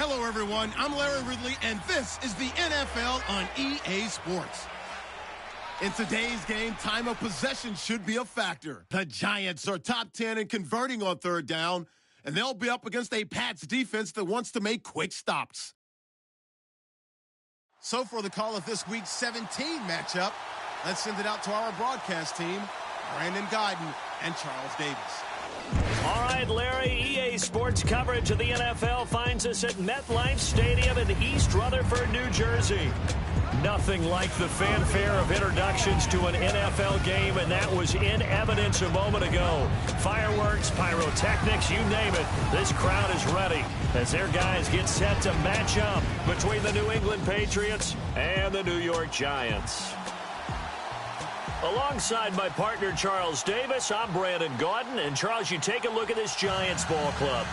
Hello, everyone. I'm Larry Ridley, and this is the NFL on EA Sports. In today's game, time of possession should be a factor. The Giants are top 10 in converting on third down, and they'll be up against a Pats defense that wants to make quick stops. So for the call of this Week 17 matchup, let's send it out to our broadcast team, Brandon Guyton and Charles Davis. All right, Larry, EA Sports coverage of the NFL finds us at MetLife Stadium in East Rutherford, New Jersey. Nothing like the fanfare of introductions to an NFL game, and that was in evidence a moment ago. Fireworks, pyrotechnics, you name it. This crowd is ready as their guys get set to match up between the New England Patriots and the New York Giants. Alongside my partner, Charles Davis, I'm Brandon Guyton. And, Charles, you take a look at this Giants ball club.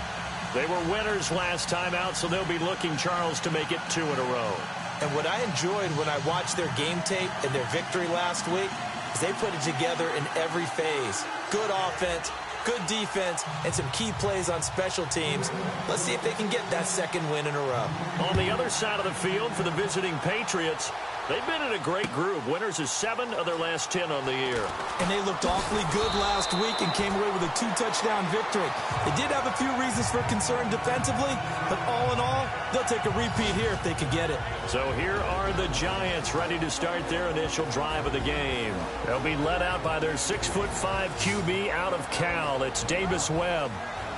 They were winners last time out, so they'll be looking, Charles, to make it 2 in a row. And what I enjoyed when I watched their game tape and their victory last week is they put it together in every phase. Good offense, good defense, and some key plays on special teams. Let's see if they can get that second win in a row. On the other side of the field for the visiting Patriots, they've been in a great group. Winners of 7 of their last 10 on the year. And they looked awfully good last week and came away with a 2-touchdown victory. They did have a few reasons for concern defensively, but all in all, they'll take a repeat here if they could get it. So here are the Giants ready to start their initial drive of the game. They'll be led out by their 6'5" QB out of Cal. It's Davis Webb.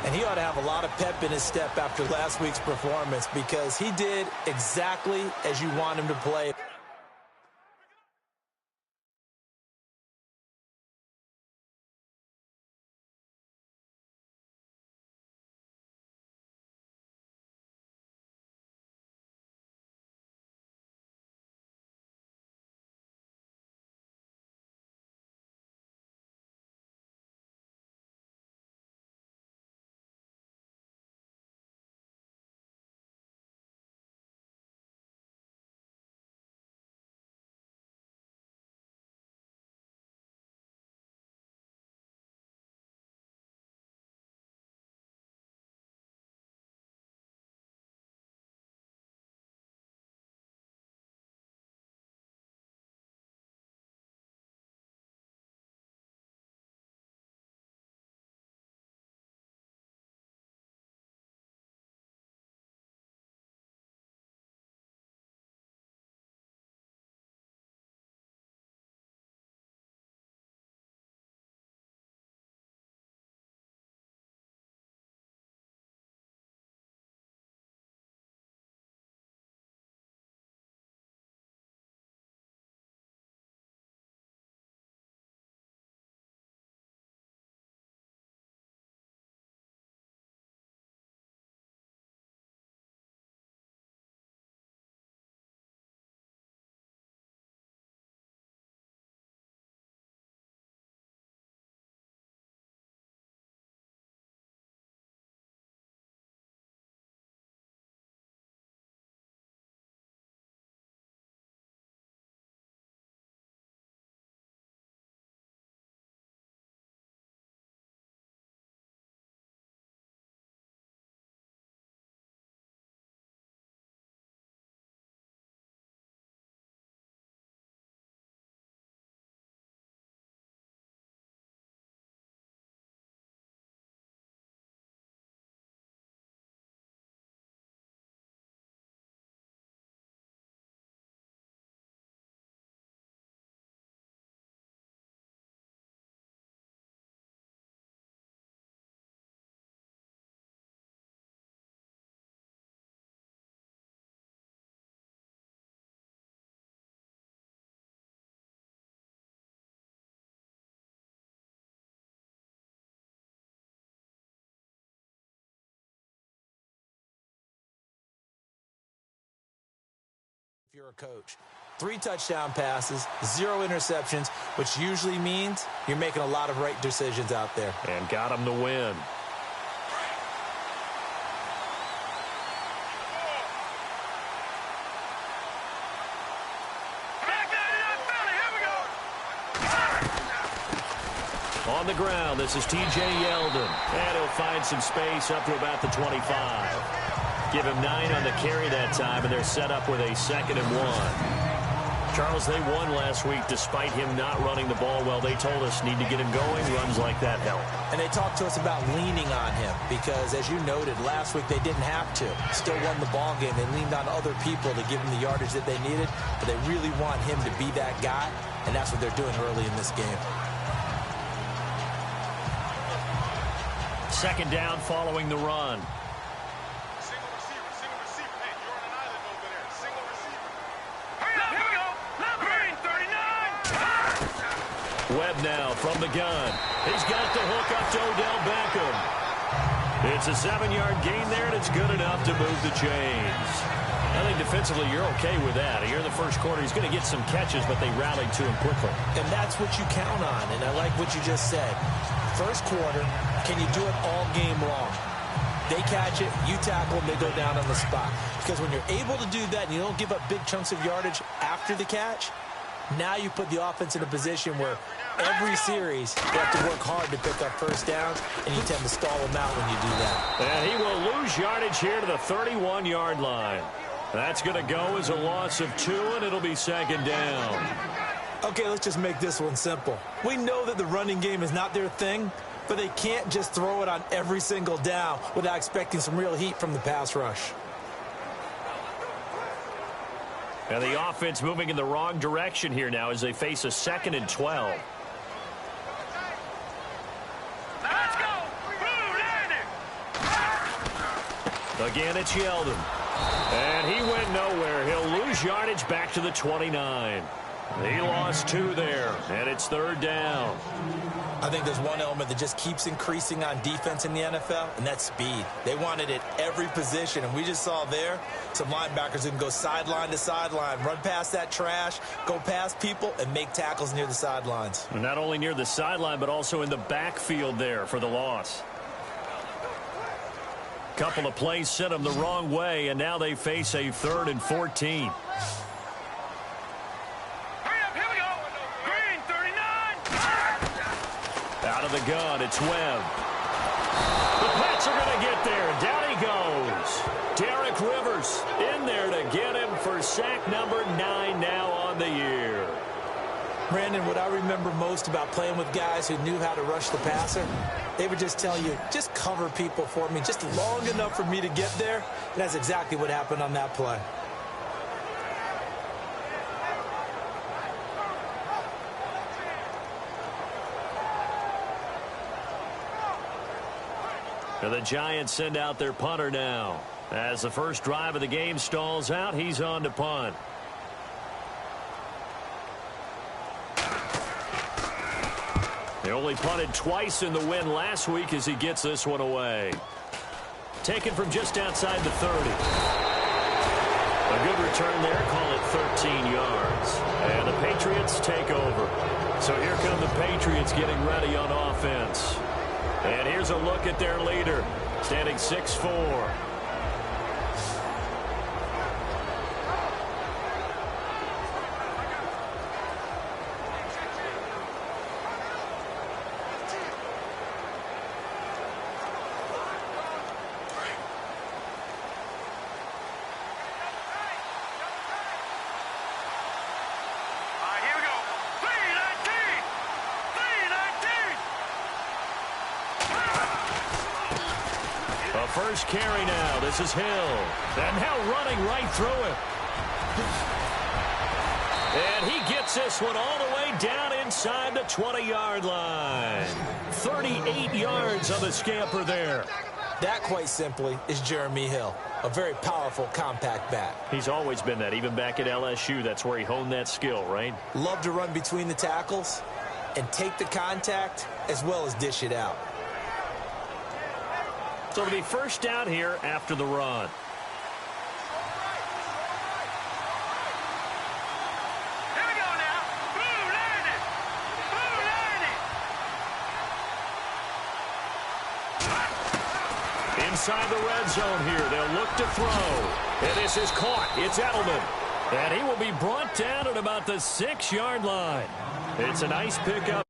And he ought to have a lot of pep in his step after last week's performance because he did exactly as you want him to play. If you're a coach, 3 touchdown passes, 0 interceptions, which usually means you're making a lot of right decisions out there. And got him the win. On the ground, this is T.J. Yeldon. And he'll find some space up to about the 25. Give him 9 on the carry that time, and they're set up with a 2nd and 1. Charles, they won last week despite him not running the ball well. They told us need to get him going. Runs like that help. And they talked to us about leaning on him because, as you noted, last week they didn't have to. Still won the ball game. They leaned on other people to give him the yardage that they needed, but they really want him to be that guy, and that's what they're doing early in this game. 2nd down following the run. Webb now from the gun. He's got the hook up to Odell Beckham. It's a 7-yard gain there, and it's good enough to move the chains. I think defensively you're okay with that. Here in the first quarter, he's going to get some catches, but they rallied to him quickly. And that's what you count on, and I like what you just said. First quarter, can you do it all game long? They catch it, you tackle them, they go down on the spot. Because when you're able to do that and you don't give up big chunks of yardage after the catch, now you put the offense in a position where every series you have to work hard to pick up first downs, and you tend to stall them out when you do that. And he will lose yardage here to the 31-yard line. That's going to go as a loss of 2, and it'll be 2nd down. Okay, let's just make this one simple. We know that the running game is not their thing, but they can't just throw it on every single down without expecting some real heat from the pass rush. And the offense moving in the wrong direction here now as they face a 2nd and 12. Let's go! Again, it's Yeldon. And he went nowhere. He'll lose yardage back to the 29. He lost 2 there, and it's 3rd down. I think there's one element that just keeps increasing on defense in the NFL, and that's speed. They want it at every position, and we just saw there some linebackers who can go sideline to sideline, run past that trash, go past people, and make tackles near the sidelines. Not only near the sideline, but also in the backfield there for the loss. Couple of plays sent them the wrong way, and now they face a 3rd and 14. Out of the gun, it's Webb. The Pats are going to get there. Down he goes. Derek Rivers in there to get him for sack number 9 now on the year. Brandon, what I remember most about playing with guys who knew how to rush the passer, they would just tell you, just cover people for me, just long enough for me to get there. And that's exactly what happened on that play. And the Giants send out their punter now. As the first drive of the game stalls out, he's on to punt. They only punted twice in the win last week as he gets this one away. Taken from just outside the 30. A good return there, call it 13 yards. And the Patriots take over. So here come the Patriots getting ready on offense. And here's a look at their leader, standing 6'4". First carry now. This is Hill. And now running right through it. And he gets this one all the way down inside the 20-yard line. 38 yards on the scamper there. That, quite simply, is Jeremy Hill. A very powerful, compact back. He's always been that. Even back at LSU, that's where he honed that skill, right? Love to run between the tackles and take the contact as well as dish it out. So it'll be first down here after the run. Here we go now. Blue landing. Blue landing. Inside the red zone here. They'll look to throw. And this is caught. It's Edelman. And he will be brought down at about the 6-yard line. It's a nice pickup.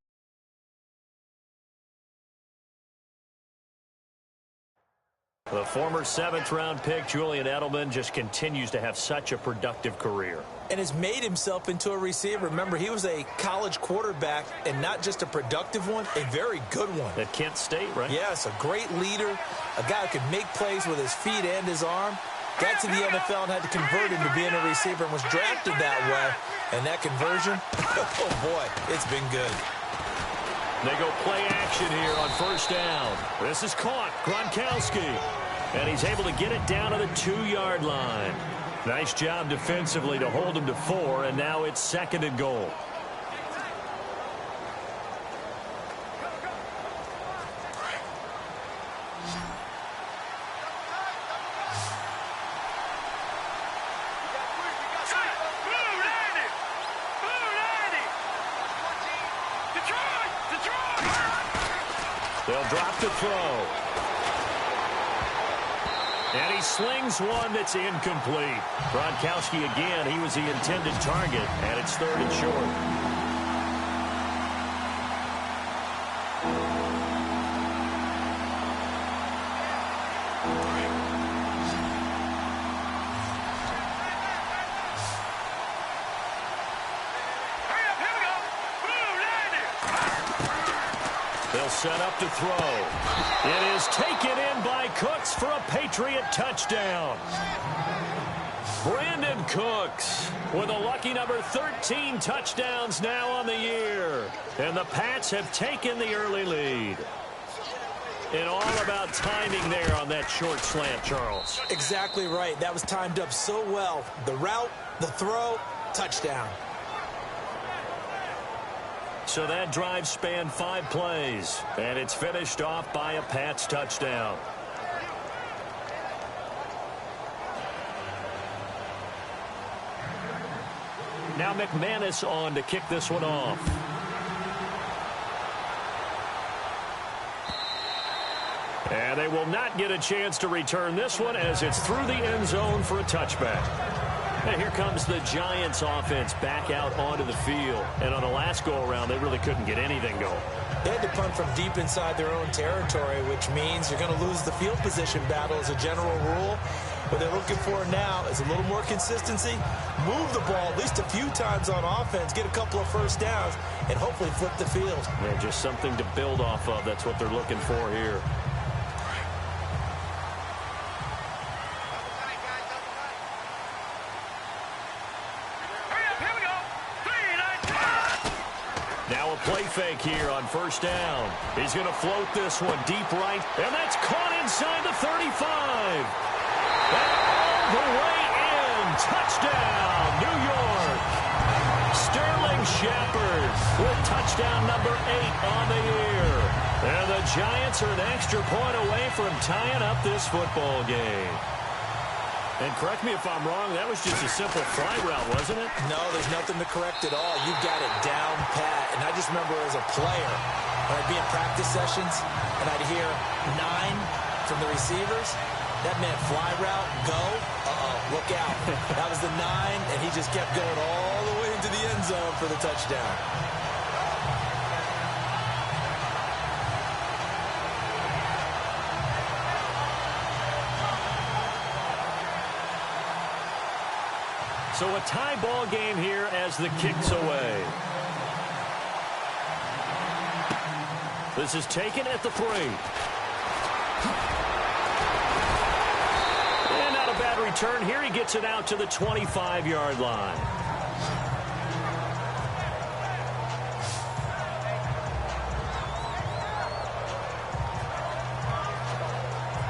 The former 7th-round pick, Julian Edelman, just continues to have such a productive career. And has made himself into a receiver. Remember, he was a college quarterback, and not just a productive one, a very good one. At Kent State, right? Yes, a great leader, a guy who could make plays with his feet and his arm. Got to the NFL and had to convert him to being a receiver and was drafted that way. And that conversion, oh boy, it's been good. They go play action here on first down. This is caught. Gronkowski. And he's able to get it down to the 2-yard line. Nice job defensively to hold him to 4, and now it's 2nd and goal. They'll drop the throw. And he slings one that's incomplete. Gronkowski again, he was the intended target, and it's 3rd and short. They'll set up to throw. It is taken in by Cooks for a Patriot touchdown. Brandon Cooks with a lucky number 13 touchdowns now on the year. And the Pats have taken the early lead. And all about timing there on that short slant, Charles. Exactly right. That was timed up so well. The route, the throw, touchdown. So that drive spanned 5 plays, and it's finished off by a Pats touchdown. Now McManus on to kick this one off. And they will not get a chance to return this one as it's through the end zone for a touchback. And here comes the Giants offense back out onto the field. And on the last go-around, they really couldn't get anything going. They had to punt from deep inside their own territory, which means you're going to lose the field position battle as a general rule. What they're looking for now is a little more consistency, move the ball at least a few times on offense, get a couple of first downs, and hopefully flip the field. Yeah, just something to build off of. That's what they're looking for here. Now a play fake here on first down. He's going to float this one deep right, and that's caught inside the 35. And all the way in. Touchdown, New York. Sterling Shepard with touchdown number 8 on the year. And the Giants are an extra point away from tying up this football game. And correct me if I'm wrong, that was just a simple fly route, wasn't it? No, there's nothing to correct at all. You got it down pat. And I just remember as a player, when I'd be in practice sessions, and I'd hear 9 from the receivers, that meant fly route, go, look out. That was the 9, and he just kept going all the way into the end zone for the touchdown. So a tie ball game here as the kick's away. This is taken at the 3. And not a bad return here. He gets it out to the 25-yard line.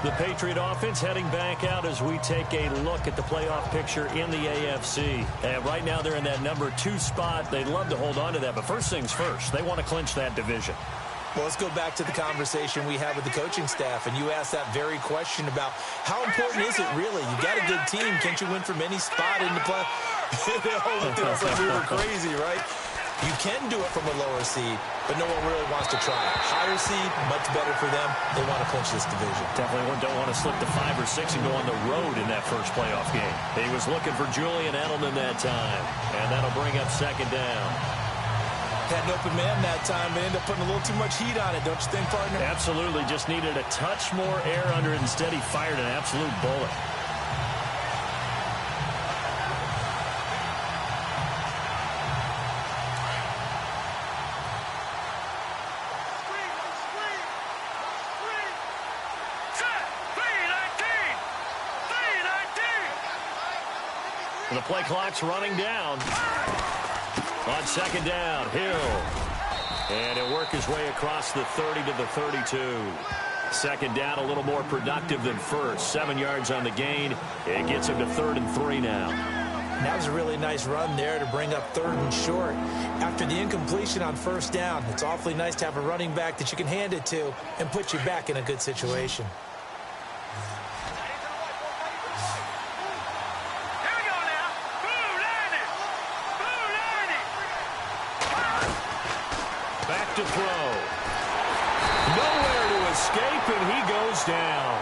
The Patriot offense heading back out as we take a look at the playoff picture in the AFC. And right now they're in that number 2 spot. They'd love to hold on to that, but first things first, they want to clinch that division. Well, let's go back to the conversation we had with the coaching staff, and you asked that very question about how important is it really? You got a good team. Can't you win from any spot in the play? They all looked at us like we were crazy, right? You can do it from a lower seed, but no one really wants to try it. Higher seed, much better for them. They want to clinch this division. Definitely don't want to slip to 5 or 6 and go on the road in that first playoff game. He was looking for Julian Edelman that time, and that'll bring up 2nd down. Had an open man that time, but ended up putting a little too much heat on it, don't you think, partner? Absolutely. Just needed a touch more air under it. Instead, he fired an absolute bullet. The play clock's running down. On second down, Hill. And he'll work his way across the 30 to the 32. Second down, a little more productive than first. 7 yards on the gain. It gets him to 3rd and 3 now. That was a really nice run there to bring up 3rd and short. After the incompletion on 1st down, it's awfully nice to have a running back that you can hand it to and put you back in a good situation. To throw. Nowhere to escape, and he goes down.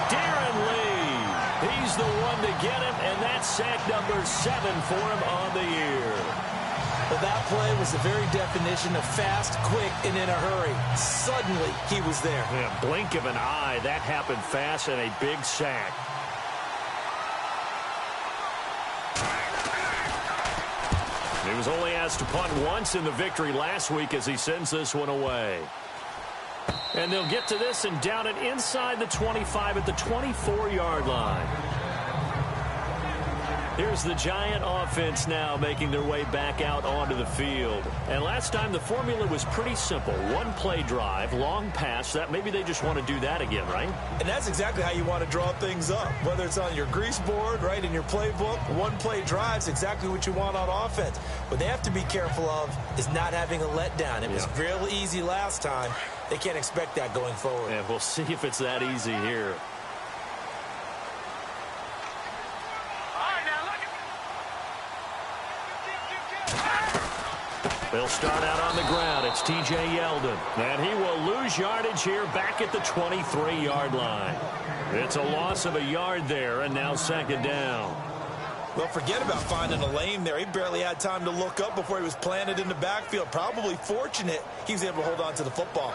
Darren Lee. He's the one to get him, and that's sack number 7 for him on the year. Well, that play was the very definition of fast, quick, and in a hurry. Suddenly, he was there. Yeah, blink of an eye. That happened fast, and a big sack. He was only asked to punt once in the victory last week as he sends this one away. And they'll get to this and down it inside the 25 at the 24-yard line. Here's the Giant offense now making their way back out onto the field. And last time the formula was pretty simple. 1 play drive, long pass. That maybe they just want to do that again, right? And that's exactly how you want to draw things up. Whether it's on your grease board, right, in your playbook, 1 play drive is exactly what you want on offense. What they have to be careful of is not having a letdown. It was real easy last time. They can't expect that going forward. And we'll see if it's that easy here. They'll start out on the ground. It's T.J. Yeldon. And he will lose yardage here back at the 23-yard line. It's a loss of a yard there, and now 2nd down. Well, forget about finding a lane there. He barely had time to look up before he was planted in the backfield. Probably fortunate he was able to hold on to the football.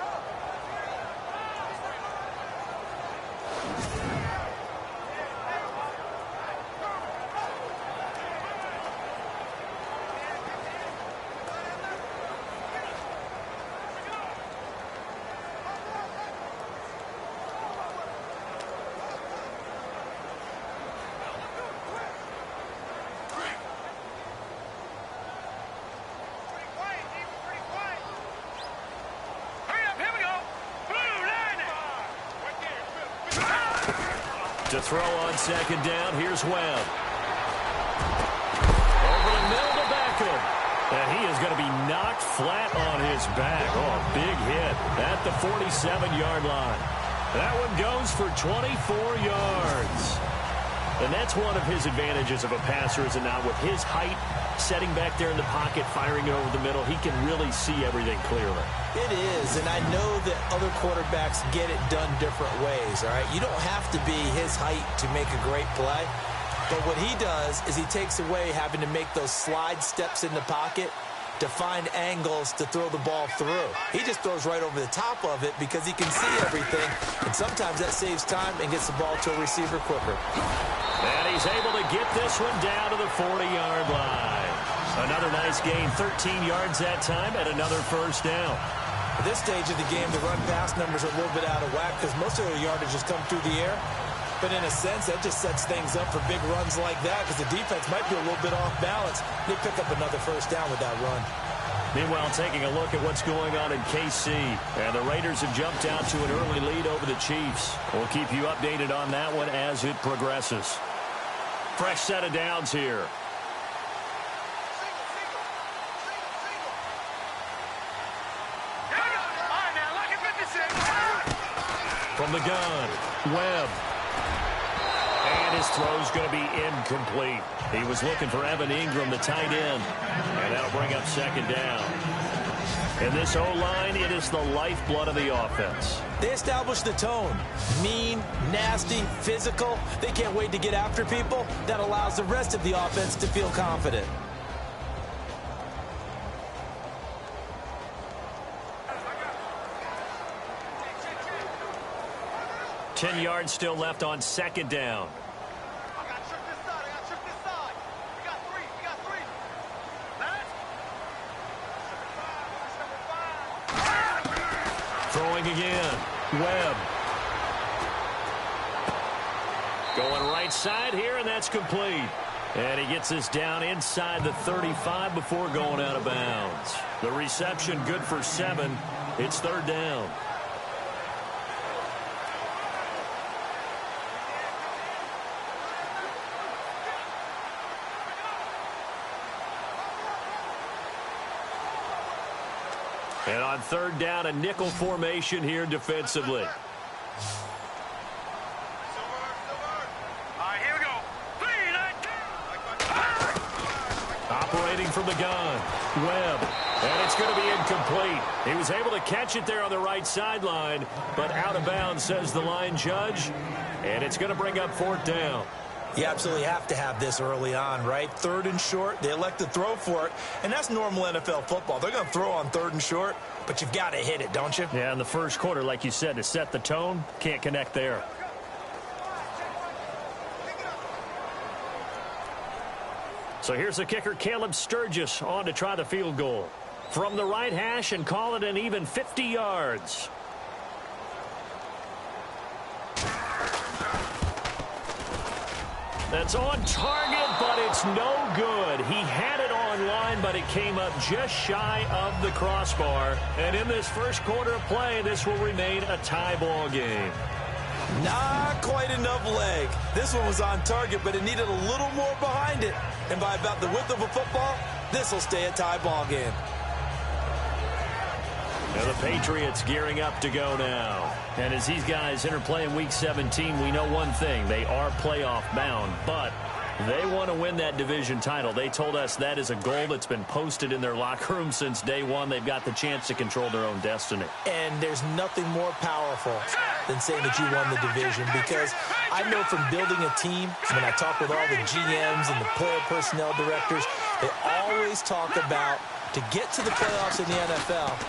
To throw on 2nd down, here's Webb. Over the middle to Beckham. And he is going to be knocked flat on his back. Oh, a big hit at the 47-yard line. That one goes for 24 yards. And that's one of his advantages of a passer, is it not? With his height, setting back there in the pocket, firing it over the middle, he can really see everything clearly. It is, and I know that other quarterbacks get it done different ways, all right? You don't have to be his height to make a great play, but what he does is he takes away having to make those slide steps in the pocket to find angles to throw the ball through. He just throws right over the top of it because he can see everything, and sometimes that saves time and gets the ball to a receiver quicker. And he's able to get this one down to the 40-yard line. Another nice gain, 13 yards that time, and another 1st down. At this stage of the game, the run-pass numbers are a little bit out of whack because most of their yardage has come through the air. But in a sense, that just sets things up for big runs like that because the defense might be a little bit off balance. They pick up another 1st down with that run. Meanwhile, taking a look at what's going on in KC. And the Raiders have jumped out to an early lead over the Chiefs. We'll keep you updated on that one as it progresses. Fresh set of downs here. From the gun, Webb. And his throw's going to be incomplete. He was looking for Evan Ingram, the tight end. And that'll bring up 2nd down. In this O-line, it is the lifeblood of the offense. They establish the tone. Mean, nasty, physical. They can't wait to get after people. That allows the rest of the offense to feel confident. 10 yards still left on second down. I got trick this side. I got trick this side. We got three. We got three. Throwing again. Webb. Going right side here, and that's complete. And he gets this down inside the 35 before going out of bounds. The reception good for 7. It's third down. And on third down, a nickel formation here defensively. Operating from the gun, Webb, and it's going to be incomplete. He was able to catch it there on the right sideline, but out of bounds, says the line judge, and it's going to bring up fourth down. You absolutely have to have this early on, right? Third and short, they elect to throw for it, and that's normal NFL football. They're going to throw on third and short, but you've got to hit it, don't you? Yeah, in the first quarter, like you said, to set the tone, can't connect there. So here's the kicker, Caleb Sturgis, on to try the field goal. From the right hash and call it an even 50 yards. That's on target, but it's no good. He had it on line, but it came up just shy of the crossbar. And in this first quarter of play, this will remain a tie ball game. Not quite enough leg. This one was on target, but it needed a little more behind it. And by about the width of a football, this will stay a tie ball game. Now the Patriots gearing up to go now. And as these guys interplay in Week 17, we know one thing. They are playoff bound, but they want to win that division title. They told us that is a goal that's been posted in their locker room since day one. They've got the chance to control their own destiny. And there's nothing more powerful than saying that you won the division, because I know from building a team, when I talk with all the GMs and the player personnel directors, they always talk about, to get to the playoffs in the NFL,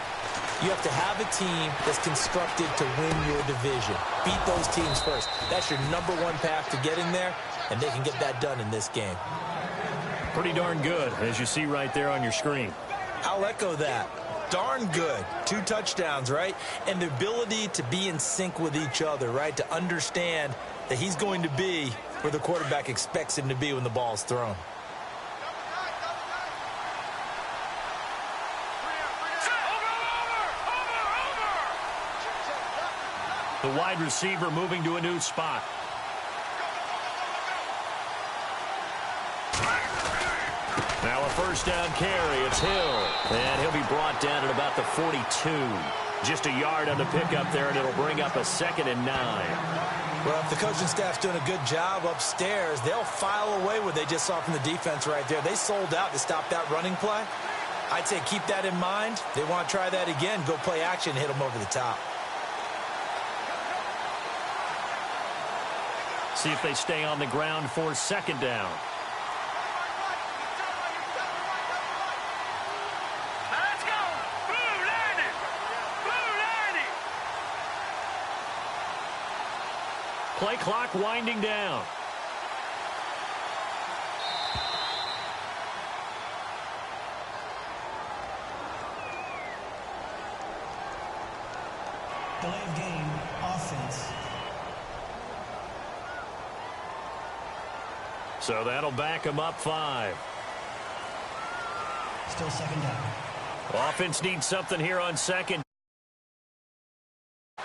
you have to have a team that's constructed to win your division. Beat those teams first. That's your number one path to getting there, and they can get that done in this game. Pretty darn good, as you see right there on your screen. I'll echo that. Darn good. 2 touchdowns, right? And the ability to be in sync with each other, right? To understand that he's going to be where the quarterback expects him to be when the ball's thrown. The wide receiver moving to a new spot. Now a first down carry. It's Hill. And he'll be brought down at about the 42. Just a yard on the pickup there, and it'll bring up a 2nd and 9. Well, if the coaching staff's doing a good job upstairs, they'll file away what they just saw from the defense right there. They sold out to stop that running play. I'd say keep that in mind. They want to try that again. Go play action and hit them over the top. See if they stay on the ground for 2nd down. Let's go. Blue landing. Blue landing. Play clock winding down. Delay of game, offense. So that'll back him up 5. Still 2nd down. Offense needs something here on 2nd. All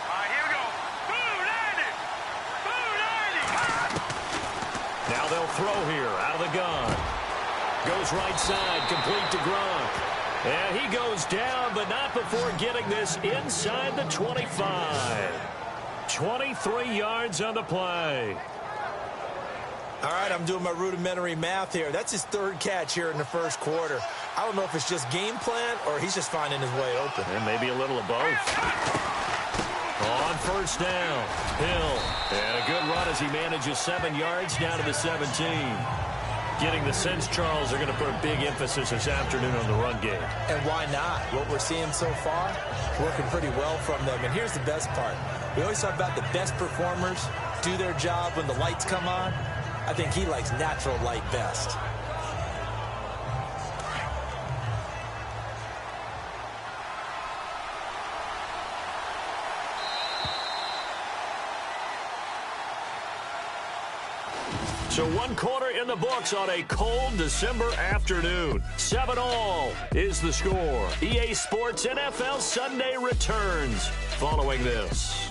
right, here we go. Blue landing. Blue landing. Now they'll throw here out of the gun. Goes right side, complete to Gronk. And he goes down, but not before getting this inside the 25. 23 yards on the play. All right, I'm doing my rudimentary math here. That's his 3rd catch here in the first quarter. I don't know if it's just game plan or he's just finding his way open. And maybe a little of both. On first down, Hill. And a good run as he manages 7 yards down to the 17. Getting the sense, Charles, they're going to put a big emphasis this afternoon on the run game. And why not? What we're seeing so far, working pretty well from them. And here's the best part. We always talk about the best performers do their job when the lights come on. I think he likes natural light best. So 1 quarter in the books on a cold December afternoon. 7-all is the score. EA Sports NFL Sunday returns following this.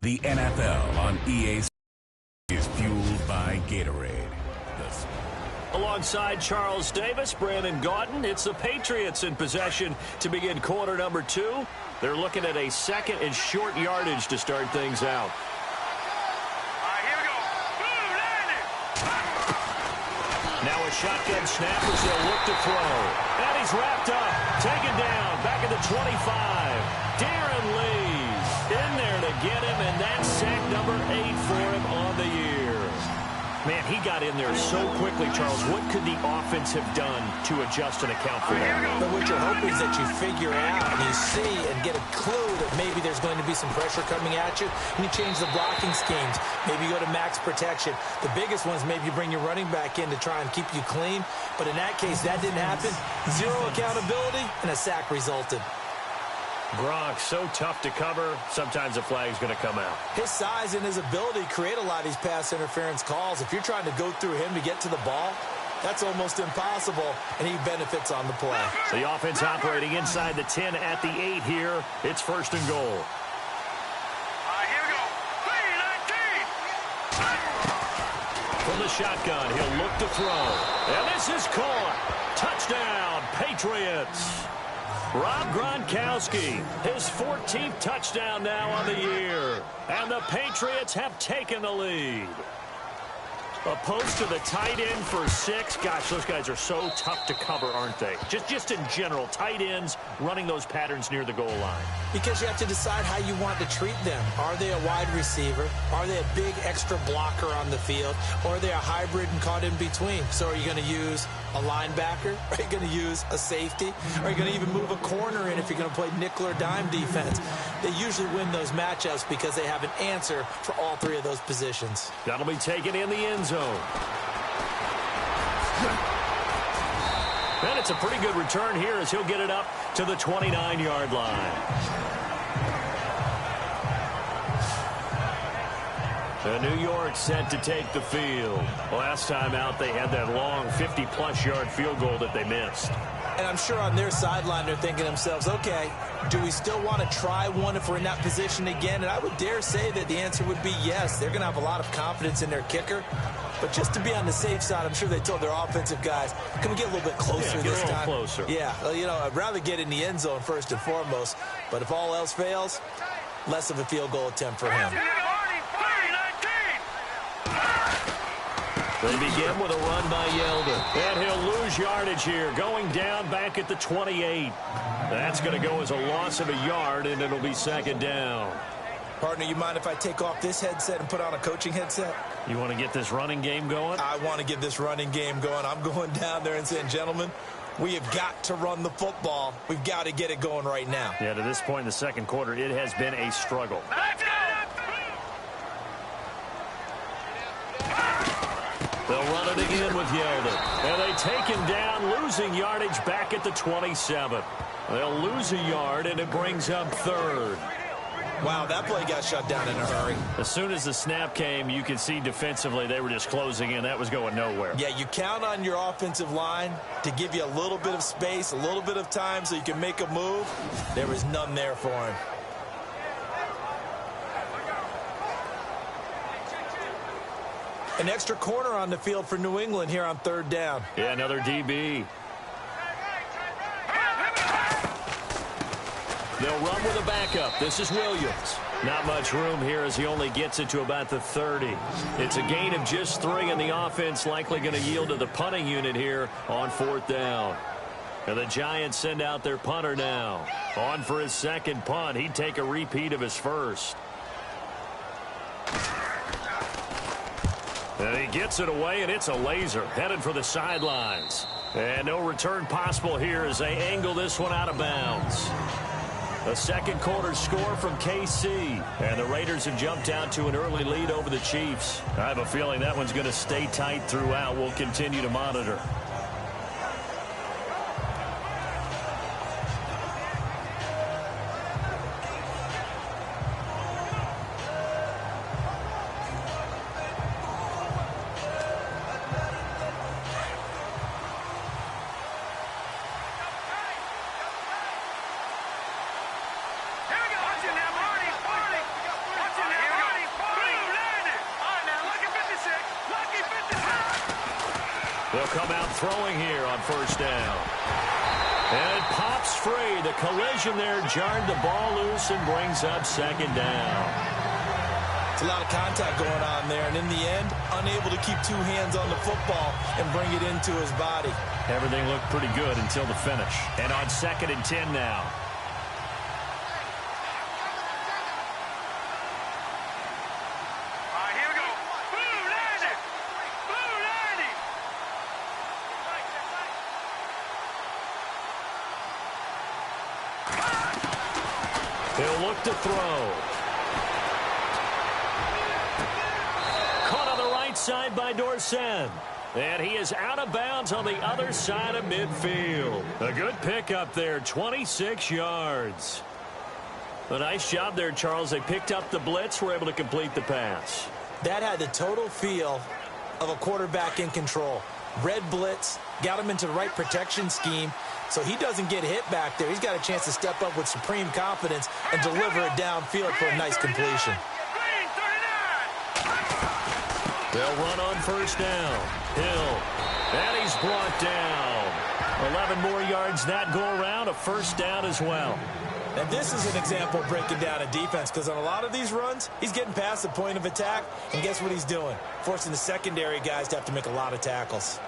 The NFL on EA is fueled by Gatorade. Alongside Charles Davis, Brandon Gaudin, it's the Patriots in possession to begin quarter number 2. They're looking at a second and short yardage to start things out. Here we go. Boom, landed. Now a shotgun snap as they'll look to throw. And he's wrapped up. Taken down. Back at the 25. Darren Lee in there to get him, and that's sack number 8 for him on the year. Man, he got in there so quickly, Charles. What could the offense have done to adjust and account for that? But what you're hoping is that you figure out and you see and get a clue that maybe there's going to be some pressure coming at you, and you change the blocking schemes. Maybe you go to max protection. The biggest one is maybe you bring your running back in to try and keep you clean. But in that case, that didn't happen. Zero accountability, and a sack resulted. Gronk, so tough to cover. Sometimes the flag's going to come out. His size and his ability create a lot of these pass interference calls. If you're trying to go through him to get to the ball, that's almost impossible, and he benefits on the play. The offense operating inside the 10 at the 8 here. It's 1st and goal. Here we go. 3-19. From the shotgun, he'll look to throw. And this is caught. Touchdown, Patriots. Rob Gronkowski, his 14th touchdown now on the year. And the Patriots have taken the lead. A post to the tight end for 6. Gosh, those guys are so tough to cover, aren't they? Just in general, tight ends running those patterns near the goal line. Because you have to decide how you want to treat them. Are they a wide receiver? Are they a big extra blocker on the field? Or are they a hybrid and caught in between? So are you going to use a linebacker? Are you going to use a safety? Are you going to even move a corner in if you're going to play nickel or dime defense? They usually win those matchups because they have an answer for all 3 of those positions. That'll be taken in the end zone. And it's a pretty good return here as he'll get it up to the 29-yard line. New York set to take the field. Last time out, they had that long 50-plus yard field goal that they missed. And I'm sure on their sideline they're thinking to themselves, okay, do we still want to try one if we're in that position again? And I would dare say that the answer would be yes. They're going to have a lot of confidence in their kicker. But just to be on the safe side, I'm sure they told their offensive guys, can we get a little bit closer this time? Get a little closer. Yeah, I'd rather get in the end zone first and foremost. But if all else fails, less of a field goal attempt for him. They begin with a run by Yeldon. And he'll lose yardage here, going down back at the 28. That's going to go as a loss of a yard, and it'll be 2nd down. Partner, you mind if I take off this headset and put on a coaching headset? You want to get this running game going? I want to get this running game going. I'm going down there and saying, gentlemen, we have got to run the football. We've got to get it going right now. Yeah, to this point in the 2nd quarter, it has been a struggle. Let's go. They'll run it again with Yeldon. And they take him down, losing yardage back at the 27. They'll lose a yard, and it brings up 3rd. Wow, that play got shut down in a hurry. As soon as the snap came, you could see defensively they were just closing in. That was going nowhere. Yeah, you count on your offensive line to give you a little bit of space, a little bit of time so you can make a move. There was none there for him. An extra corner on the field for New England here on 3rd down. Yeah, another DB. They'll run with a backup. This is Williams. Not much room here as he only gets it to about the 30. It's a gain of just 3, and the offense likely going to yield to the punting unit here on 4th down. And the Giants send out their punter now. On for his 2nd punt. He'd take a repeat of his first. And he gets it away, and it's a laser headed for the sidelines. And no return possible here as they angle this one out of bounds. A second quarter score from KC, and the Raiders have jumped out to an early lead over the Chiefs. I have a feeling that one's going to stay tight throughout. We'll continue to monitor. They'll come out throwing here on first down. And it pops free. The collision there jarred the ball loose and brings up second down. It's a lot of contact going on there, and in the end, unable to keep two hands on the football and bring it into his body. Everything looked pretty good until the finish. And on 2nd and 10 now. He'll look to throw. Caught on the right side by Dorsett. And he is out of bounds on the other side of midfield. A good pickup there, 26 yards. A nice job there, Charles. They picked up the blitz, were able to complete the pass. That had the total feel of a quarterback in control. Red blitz, got him into the right protection scheme, so he doesn't get hit back there. He's got a chance to step up with supreme confidence and deliver it downfield for a nice completion. They'll run on first down. Hill. And he's brought down. 11 more yards that go around. A first down as well. And this is an example of breaking down a defense, because on a lot of these runs, he's getting past the point of attack, and guess what he's doing? Forcing the secondary guys to have to make a lot of tackles.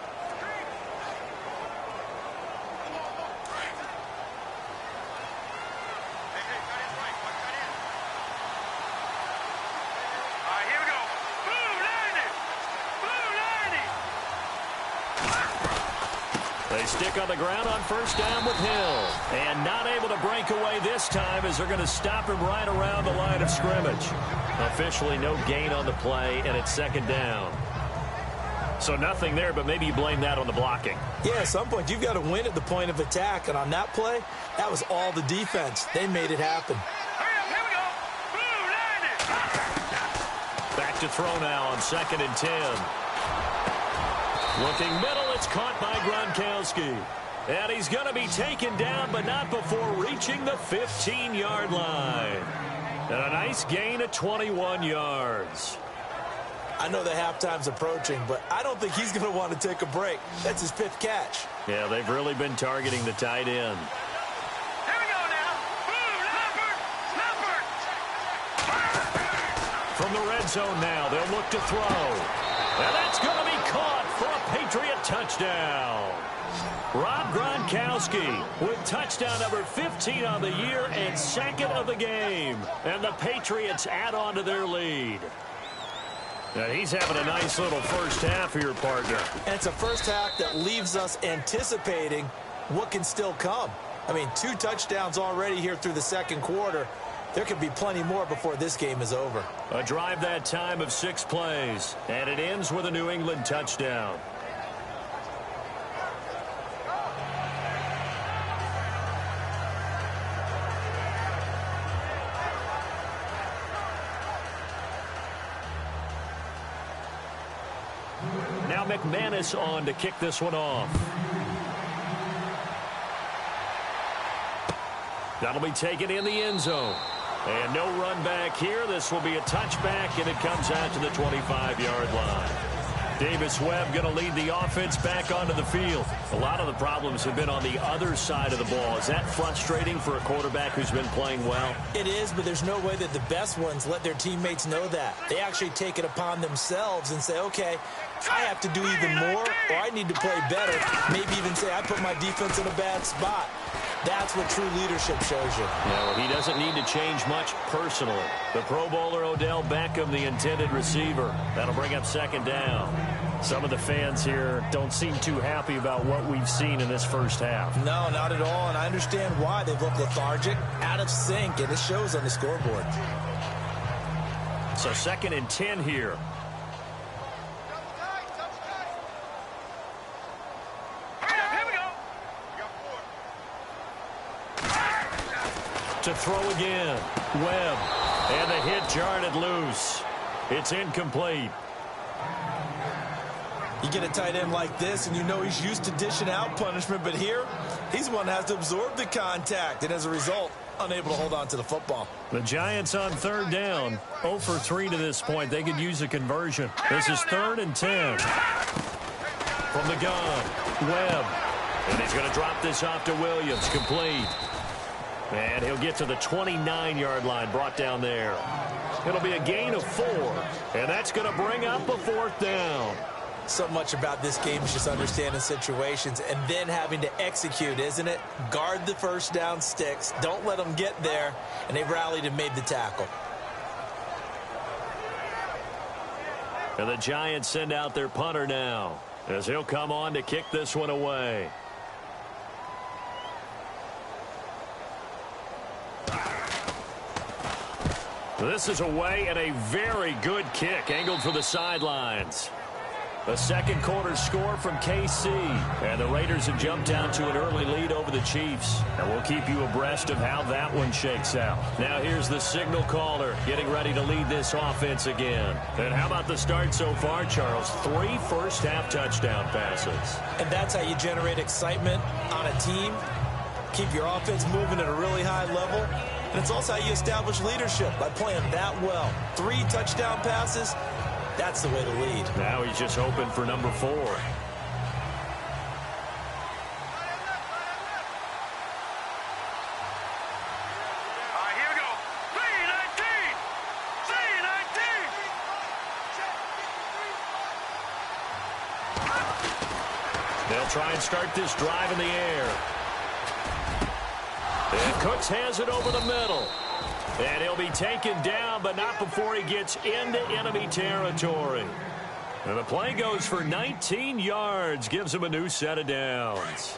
They stick on the ground on first down with Hill. And not able to break away this time as they're going to stop him right around the line of scrimmage. Officially no gain on the play, and it's second down. So nothing there, but maybe you blame that on the blocking. Yeah, at some point you've got to win at the point of attack, and on that play, that was all the defense. They made it happen. Back to throw now on 2nd and 10. Looking middle, it's caught by Gronkowski. And he's going to be taken down, but not before reaching the 15-yard line. And a nice gain of 21 yards. I know that halftime's approaching, but I don't think he's going to want to take a break. That's his 5th catch. Yeah, they've really been targeting the tight end. Here we go now. From the red zone now, they'll look to throw. And that's going to be caught for a Patriot touchdown. Rob Gronkowski with touchdown number 15 on the year and 2nd of the game. And the Patriots add on to their lead. And he's having a nice little first half here, partner. And it's a first half that leaves us anticipating what can still come. I mean, 2 touchdowns already here through the second quarter. There could be plenty more before this game is over. A drive that time of 6 plays, and it ends with a New England touchdown. Now McManus on to kick this one off. That'll be taken in the end zone. And no run back here. This will be a touchback, and it comes out to the 25-yard line. Davis Webb going to lead the offense back onto the field. A lot of the problems have been on the other side of the ball. Is that frustrating for a quarterback who's been playing well? It is, but there's no way that the best ones let their teammates know that. They actually take it upon themselves and say, okay, I have to do even more, or I need to play better. Maybe even say I put my defense in a bad spot. That's what true leadership shows you. Yeah, well, he doesn't need to change much personally. The Pro Bowler Odell Beckham, the intended receiver. That'll bring up second down. Some of the fans here don't seem too happy about what we've seen in this first half. No, not at all, and I understand why. They look lethargic, out of sync, and it shows on the scoreboard. So 2nd and 10 here. To throw again. Webb. And the hit jarred it loose. It's incomplete. You get a tight end like this, and you know he's used to dishing out punishment, but here, he's the one that has to absorb the contact, and as a result, unable to hold on to the football. The Giants on 3rd down. 0 for 3 to this point. They could use a conversion. This is 3rd and 10. From the gun. Webb. And he's going to drop this off to Williams. Complete. And he'll get to the 29-yard line, brought down there. It'll be a gain of 4, and that's going to bring up a 4th down. So much about this game is just understanding situations and then having to execute, isn't it? Guard the first down sticks. Don't let them get there, and they rallied and made the tackle. And the Giants send out their punter now, as he'll come on to kick this one away. This is away and a very good kick, angled for the sidelines. The second quarter score from KC. And the Raiders have jumped down to an early lead over the Chiefs. And we'll keep you abreast of how that one shakes out. Now here's the signal caller getting ready to lead this offense again. And how about the start so far, Charles? 3 first-half touchdown passes. And that's how you generate excitement on a team. Keep your offense moving at a really high level. And it's also how you establish leadership, by playing that well. 3 touchdown passes. That's the way to lead. Now he's just hoping for number 4. Here we go. C19! C19! They'll try and start this drive in the air. And Cooks has it over the middle. And he'll be taken down, but not before he gets into enemy territory. And the play goes for 19 yards, gives him a new set of downs.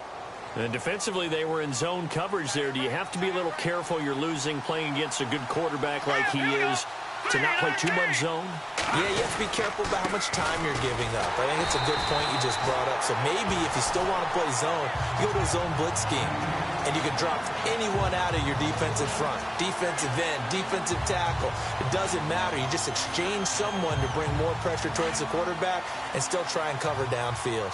And defensively, they were in zone coverage there. Do you have to be a little careful you're losing playing against a good quarterback like he is to not play too much zone? Yeah, you have to be careful about how much time you're giving up. I think it's a good point you just brought up. So maybe if you still want to play zone, you go to a zone blitz scheme. And you can drop anyone out of your defensive front. Defensive end, defensive tackle. It doesn't matter. You just exchange someone to bring more pressure towards the quarterback and still try and cover downfield.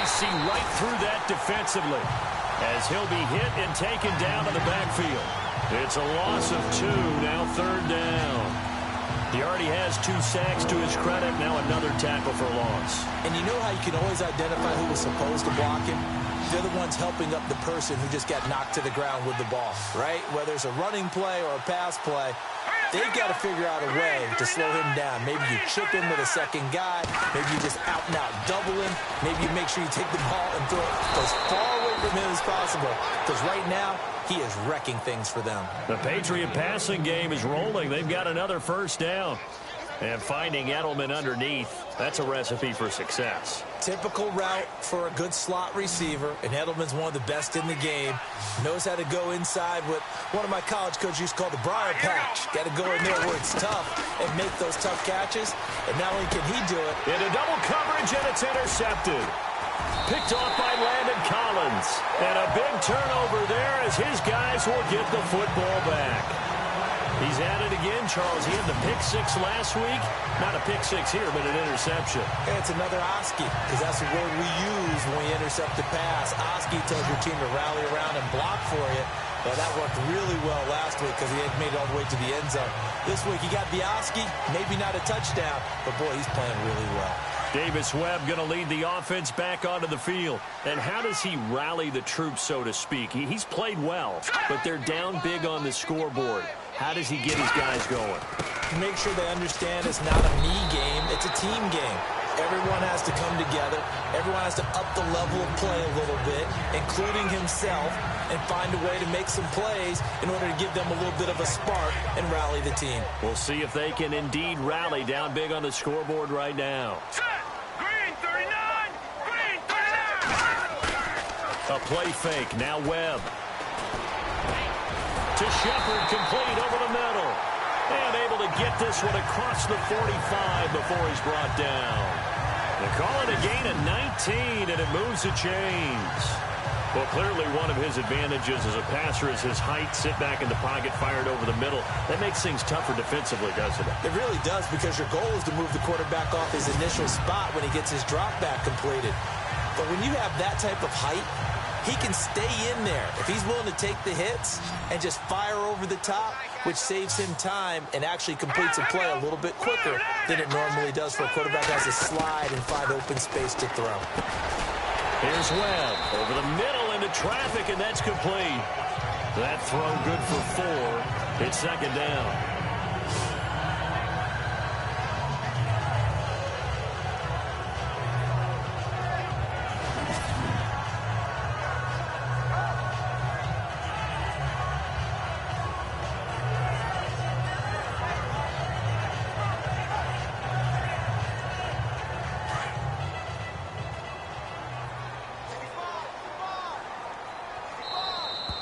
See right through that defensively as he'll be hit and taken down to the backfield. It's a loss of 2, now 3rd down. He already has 2 sacks to his credit, now another tackle for loss. And you know how you can always identify who was supposed to block him? They're the ones helping up the person who just got knocked to the ground with the ball, right? Whether it's a running play or a pass play, they've got to figure out a way to slow him down. Maybe you chip him with a second guy. Maybe you just out-and-out double him. Maybe you make sure you take the ball and throw it as far away from him as possible. Because right now, he is wrecking things for them. The Patriot passing game is rolling. They've got another first down. And finding Edelman underneath, that's a recipe for success. Typical route for a good slot receiver, and Edelman's one of the best in the game. Knows how to go inside what one of my college coaches used to call the briar patch. Got to go in there where it's tough and make those tough catches. And not only can he do it, into double coverage, and it's intercepted. Picked off by Landon Collins. And a big turnover there as his guys will get the football back. He's at it again, Charles. He had the pick 6 last week. Not a pick 6 here, but an interception. And it's another Oski, because that's the word we use when we intercept a pass. Oski tells your team to rally around and block for you. Well, that worked really well last week because he had made it all the way to the end zone. This week, he got the Oski, maybe not a touchdown, but boy, he's playing really well. Davis Webb going to lead the offense back onto the field. And how does he rally the troops, so to speak? He's played well, but they're down big on the scoreboard. How does he get his guys going? Make sure they understand it's not a me game, it's a team game. Everyone has to come together. Everyone has to up the level of play a little bit, including himself, and find a way to make some plays in order to give them a little bit of a spark and rally the team. We'll see if they can indeed rally down big on the scoreboard right now. Green 39! Green 39! A play fake. Now Webb. To Shepard, complete over the middle. And able to get this one across the 45 before he's brought down. They call it a gain of 19, and it moves the chains. Well, clearly one of his advantages as a passer is his height. Sit back in the pocket, fired over the middle. That makes things tougher defensively, doesn't it? It really does, because your goal is to move the quarterback off his initial spot when he gets his drop back completed. But when you have that type of height, he can stay in there if he's willing to take the hits and just fire over the top, which saves him time and actually completes a play a little bit quicker than it normally does for a quarterback who has to slide and find open space to throw. Here's Webb over the middle into traffic, and that's complete. That throw good for 4. It's second down.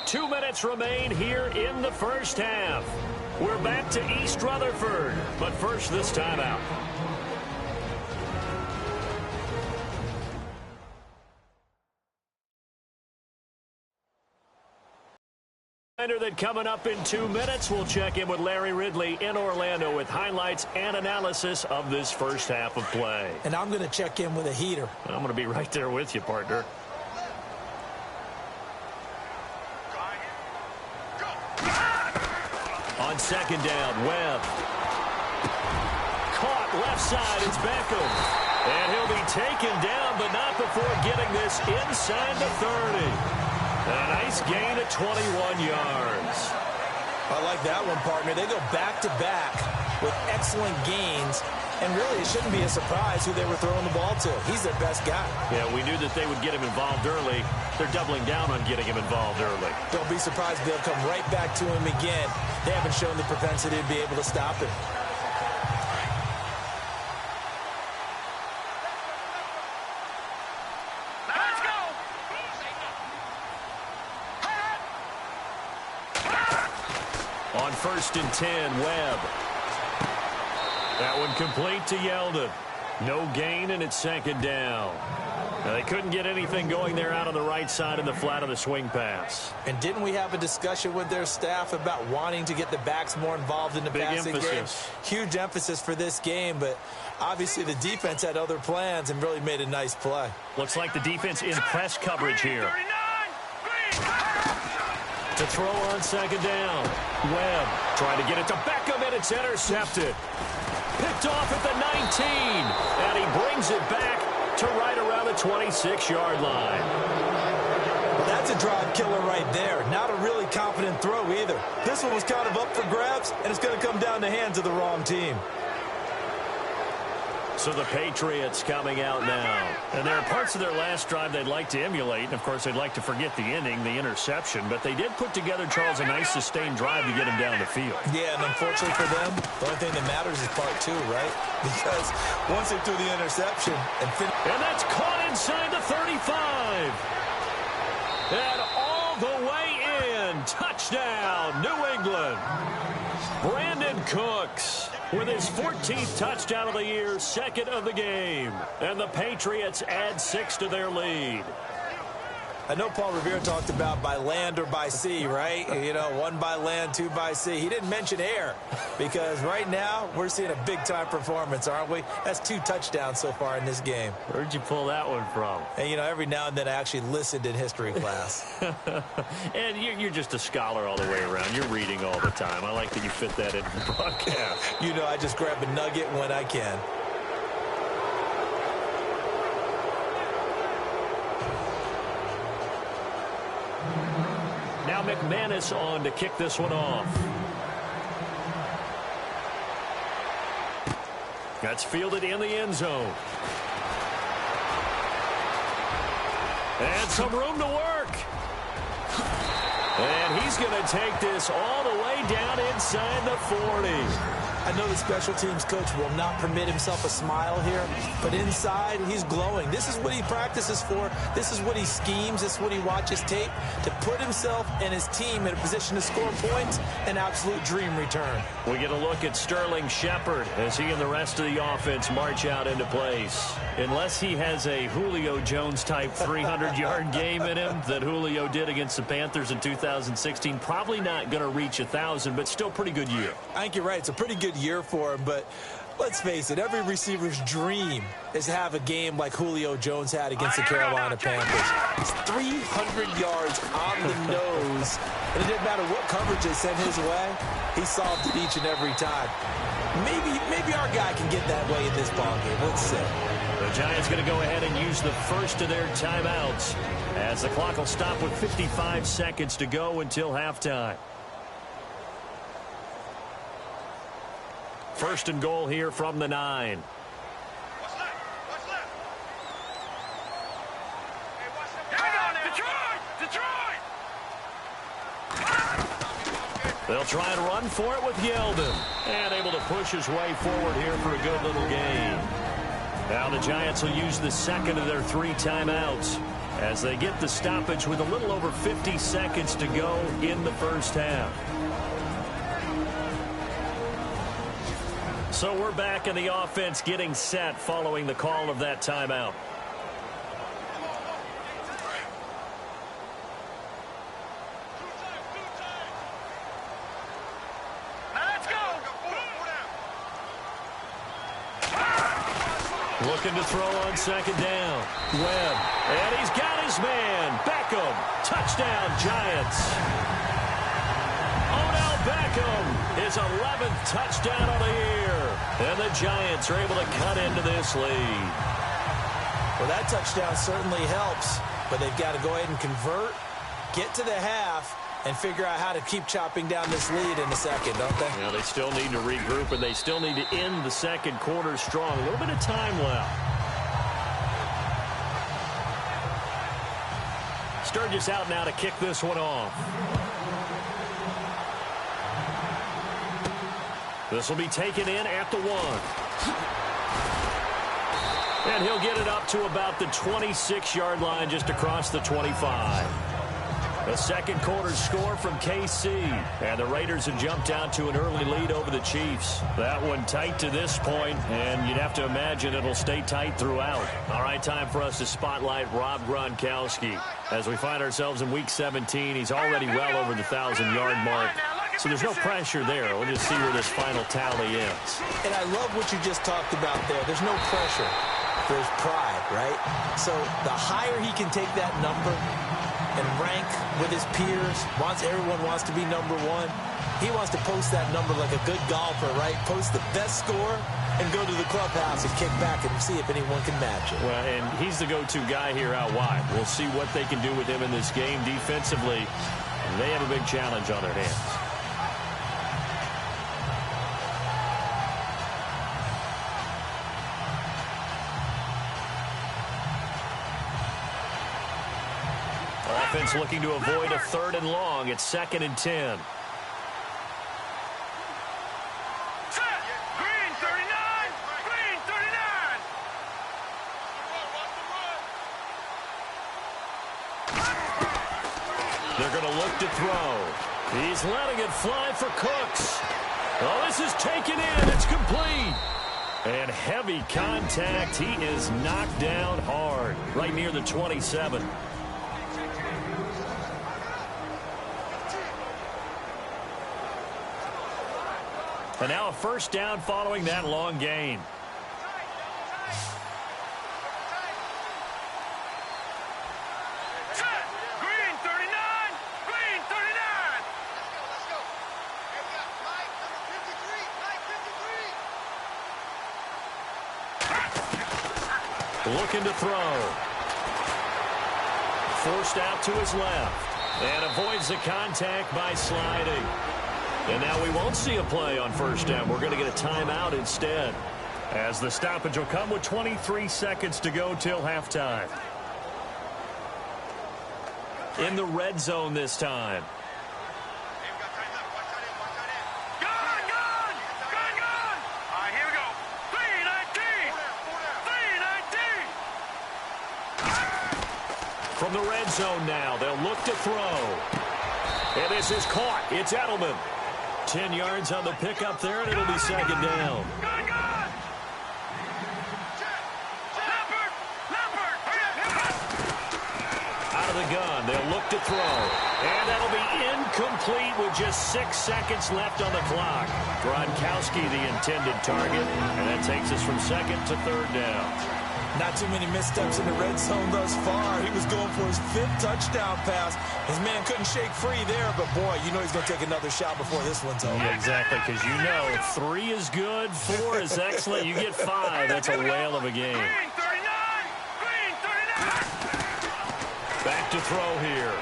Two minutes remain here in the first half. We're back to East Rutherford, but first this timeout. That coming up in 2 minutes, we'll check in with Larry Ridley in Orlando with highlights and analysis of this first half of play. And I'm going to check in with a heater. I'm going to be right there with you, partner. On second down, Webb. Caught left side, it's Beckham. And he'll be taken down, but not before getting this inside the 30. A nice gain of 21 yards. I like that one, partner. They go back-to-back with excellent gains. And really, it shouldn't be a surprise who they were throwing the ball to. He's their best guy. Yeah, we knew that they would get him involved early. They're doubling down on getting him involved early. Don't be surprised they'll come right back to him again. They haven't shown the propensity to be able to stop him. Let's go! On first and 10, Webb. That one complete to Yeldon. No gain, and it's second down. Now, they couldn't get anything going there out on the right side in the flat of the swing pass. And didn't we have a discussion with their staff about wanting to get the backs more involved in the passing game? Huge emphasis for this game, but obviously the defense had other plans and really made a nice play. Looks like the defense in press coverage here. To throw on second down. Webb trying to get it to Beckham, and it's intercepted. Picked off at the 19, and he brings it back to right around the 26-yard line. Well, that's a drive killer right there. Not a really confident throw either. This one was kind of up for grabs, and it's going to come down the hands of the wrong team. So the Patriots coming out now. And there are parts of their last drive they'd like to emulate. And, of course, they'd like to forget the inning, the interception. But they did put together, Charles, a nice sustained drive to get him down the field. Yeah, and unfortunately for them, the only thing that matters is part 2, right? Because once they threw the interception and that's caught inside the 35. And all the way in. Touchdown, New England. Brandon Cooks with his 14th touchdown of the year, second of the game. And the Patriots add 6 to their lead. I know Paul Revere talked about by land or by sea, right? You know, 1 by land, 2 by sea. He didn't mention air because right now we're seeing a big-time performance, aren't we? That's 2 touchdowns so far in this game. Where'd you pull that one from? And, you know, every now and then I actually listened in history class. And you're just a scholar all the way around. You're reading all the time. I like that you fit that in the broadcast. You know, I just grab a nugget when I can. Now McManus on to kick this one off. That's fielded in the end zone. And some room to work. And he's going to take this all the way down inside the 40. I know the special teams coach will not permit himself a smile here, but inside, he's glowing. This is what he practices for. This is what he schemes. This is what he watches tape to put himself and his team in a position to score points. An absolute dream return. We get a look at Sterling Shepard as he and the rest of the offense march out into place. Unless he has a Julio Jones-type 300-yard game in him that Julio did against the Panthers in 2016, probably not going to reach 1,000, but still pretty good year. I think you're right. It's a pretty good year for him, but let's face it, every receiver's dream is to have a game like Julio Jones had against the Carolina Panthers. It's 300 yards on the nose, and it didn't matter what coverage they sent his way, he solved it each and every time. Maybe our guy can get that way in this ballgame. Let's see. The Giants going to go ahead and use the first of their timeouts as the clock will stop with 55 seconds to go until halftime. First and goal here from the 9. What's left? What's left? Hey, watch them. Detroit! They'll try and run for it with Yeldon. And able to push his way forward here for a good little gain. Now the Giants will use the second of their 3 timeouts as they get the stoppage with a little over 50 seconds to go in the first half. So we're back in the offense getting set following the call of that timeout. Looking to throw on second down. Webb. And he's got his man. Beckham. Touchdown, Giants. Odell Beckham, his 11th touchdown of the year. And the Giants are able to cut into this lead. Well, that touchdown certainly helps, but they've got to go ahead and convert, get to the half, and figure out how to keep chopping down this lead in the second, don't they? Yeah, they still need to regroup, and they still need to end the second quarter strong. A little bit of time left. Sturgis out now to kick this one off. This will be taken in at the 1. And he'll get it up to about the 26-yard line just across the 25. The second quarter score from KC. And the Raiders have jumped out to an early lead over the Chiefs. That one tight to this point, and you'd have to imagine it'll stay tight throughout. All right, time for us to spotlight Rob Gronkowski. As we find ourselves in Week 17, he's already well over the 1,000-yard mark. So there's no pressure there. We'll just see where this final tally ends. And I love what you just talked about there. There's no pressure. There's pride, right? So the higher he can take that number and rank with his peers, everyone wants to be number 1. He wants to post that number like a good golfer, right? Post the best score and go to the clubhouse and kick back and see if anyone can match it. Well, and he's the go-to guy here out wide. We'll see what they can do with him in this game defensively. They have a big challenge on their hands. Offense looking to avoid a 3rd and long. It's 2nd and 10. Green 39! Green 39! They're going to look to throw. He's letting it fly for Cooks. Oh, this is taken in. It's complete. And heavy contact. He is knocked down hard right near the 27. And now a first down following that long gain. Green 39! Green 39! Let's go. Here we got Mike, number 53. Looking to throw. Forced out to his left. And avoids the contact by sliding. And now we won't see a play on first down. We're going to get a timeout instead. As the stoppage will come with 23 seconds to go till halftime. In the red zone this time. From the red zone now, they'll look to throw. And this is caught. It's Edelman. 10 yards on the pickup there, and it'll be second down. Out of the gun, they'll look to throw. And that'll be incomplete with just 6 seconds left on the clock. Gronkowski, the intended target, and that takes us from second to third down. Not too many missteps in the red zone thus far. He was going for his 5th touchdown pass. His man couldn't shake free there, but boy, you know he's going to take another shot before this one's over. Yeah, exactly, because you know 3 is good, 4 is excellent. You get 5, that's a whale of a game. Back to throw here.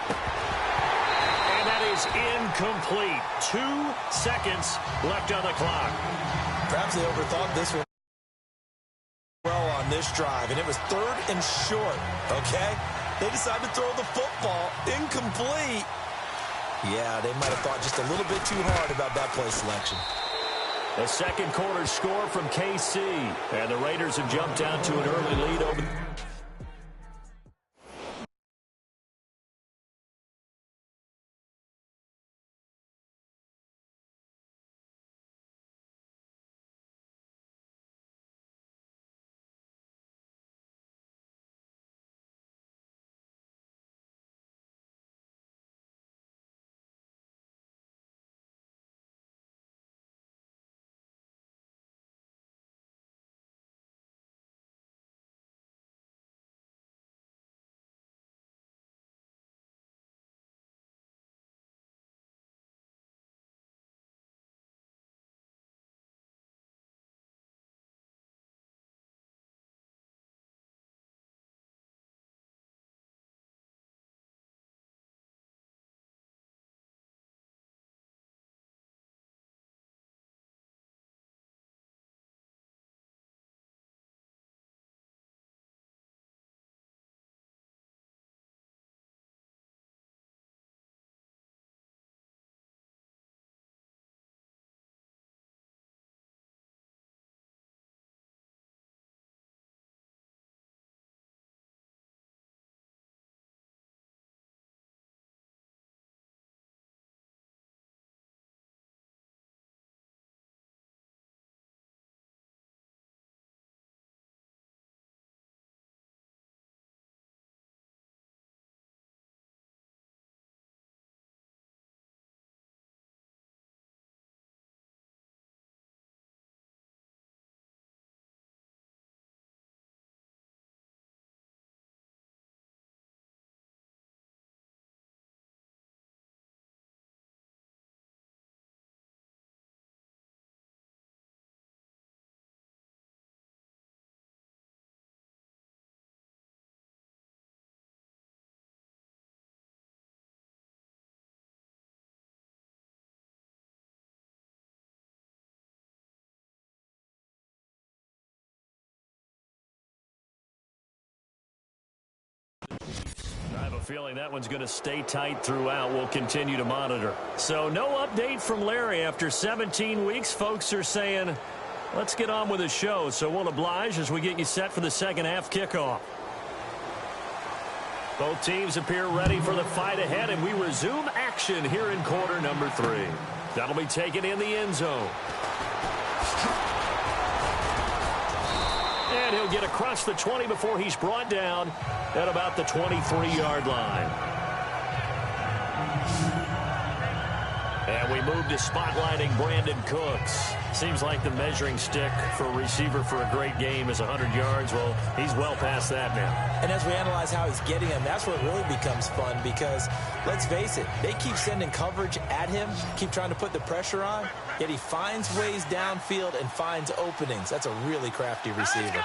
And that is incomplete. 2 seconds left on the clock. Perhaps they overthought this one well on this drive, and it was 3rd and short, okay? They decided to throw the football incomplete. Yeah, they might have thought just a little bit too hard about that play selection. The second quarter score from KC, and the Raiders have jumped out to an early lead over. I have a feeling that one's going to stay tight throughout. We'll continue to monitor. So no update from Larry after 17 weeks. Folks are saying, let's get on with the show. So we'll oblige as we get you set for the second half kickoff. Both teams appear ready for the fight ahead, and we resume action here in quarter number 3. That'll be taken in the end zone. And he'll get across the 20 before he's brought down at about the 23-yard line. And we move to spotlighting Brandon Cooks. Seems like the measuring stick for a receiver for a great game is 100 yards. Well, he's well past that now. And as we analyze how he's getting him, that's where it really becomes fun because, let's face it, they keep sending coverage at him, keep trying to put the pressure on, yet he finds ways downfield and finds openings. That's a really crafty receiver.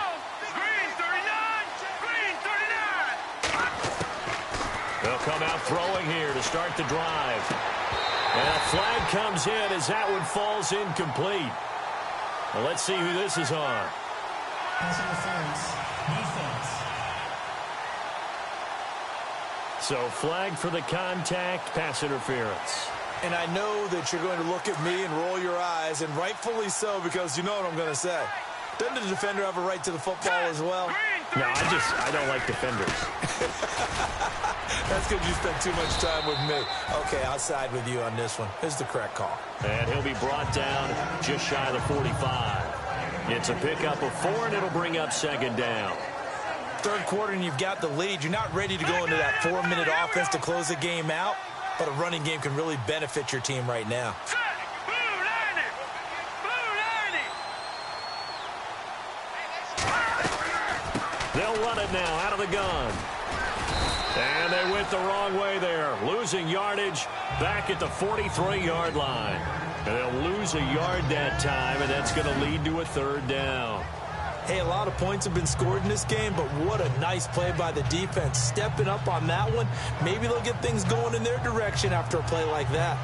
They'll come out throwing here to start the drive. And a flag comes in as that one falls incomplete. Well, let's see who this is on. Pass interference. Defense. So flag for the contact, pass interference. And I know that you're going to look at me and roll your eyes, and rightfully so, because you know what I'm going to say. Doesn't the defender have a right to the football as well? No, I don't like defenders. That's because you spent too much time with me. Okay, I'll side with you on this one. This is the correct call. And he'll be brought down just shy of the 45. It's a pickup of 4, and it'll bring up second down. Third quarter, and you've got the lead. You're not ready to go into that 4-minute offense to close the game out, but a running game can really benefit your team right now. They'll run it now out of the gun. And they went the wrong way there, losing yardage back at the 43-yard line. And they'll lose a yard that time, and that's going to lead to a third down. Hey, a lot of points have been scored in this game, but what a nice play by the defense. Stepping up on that one, maybe they'll get things going in their direction after a play like that.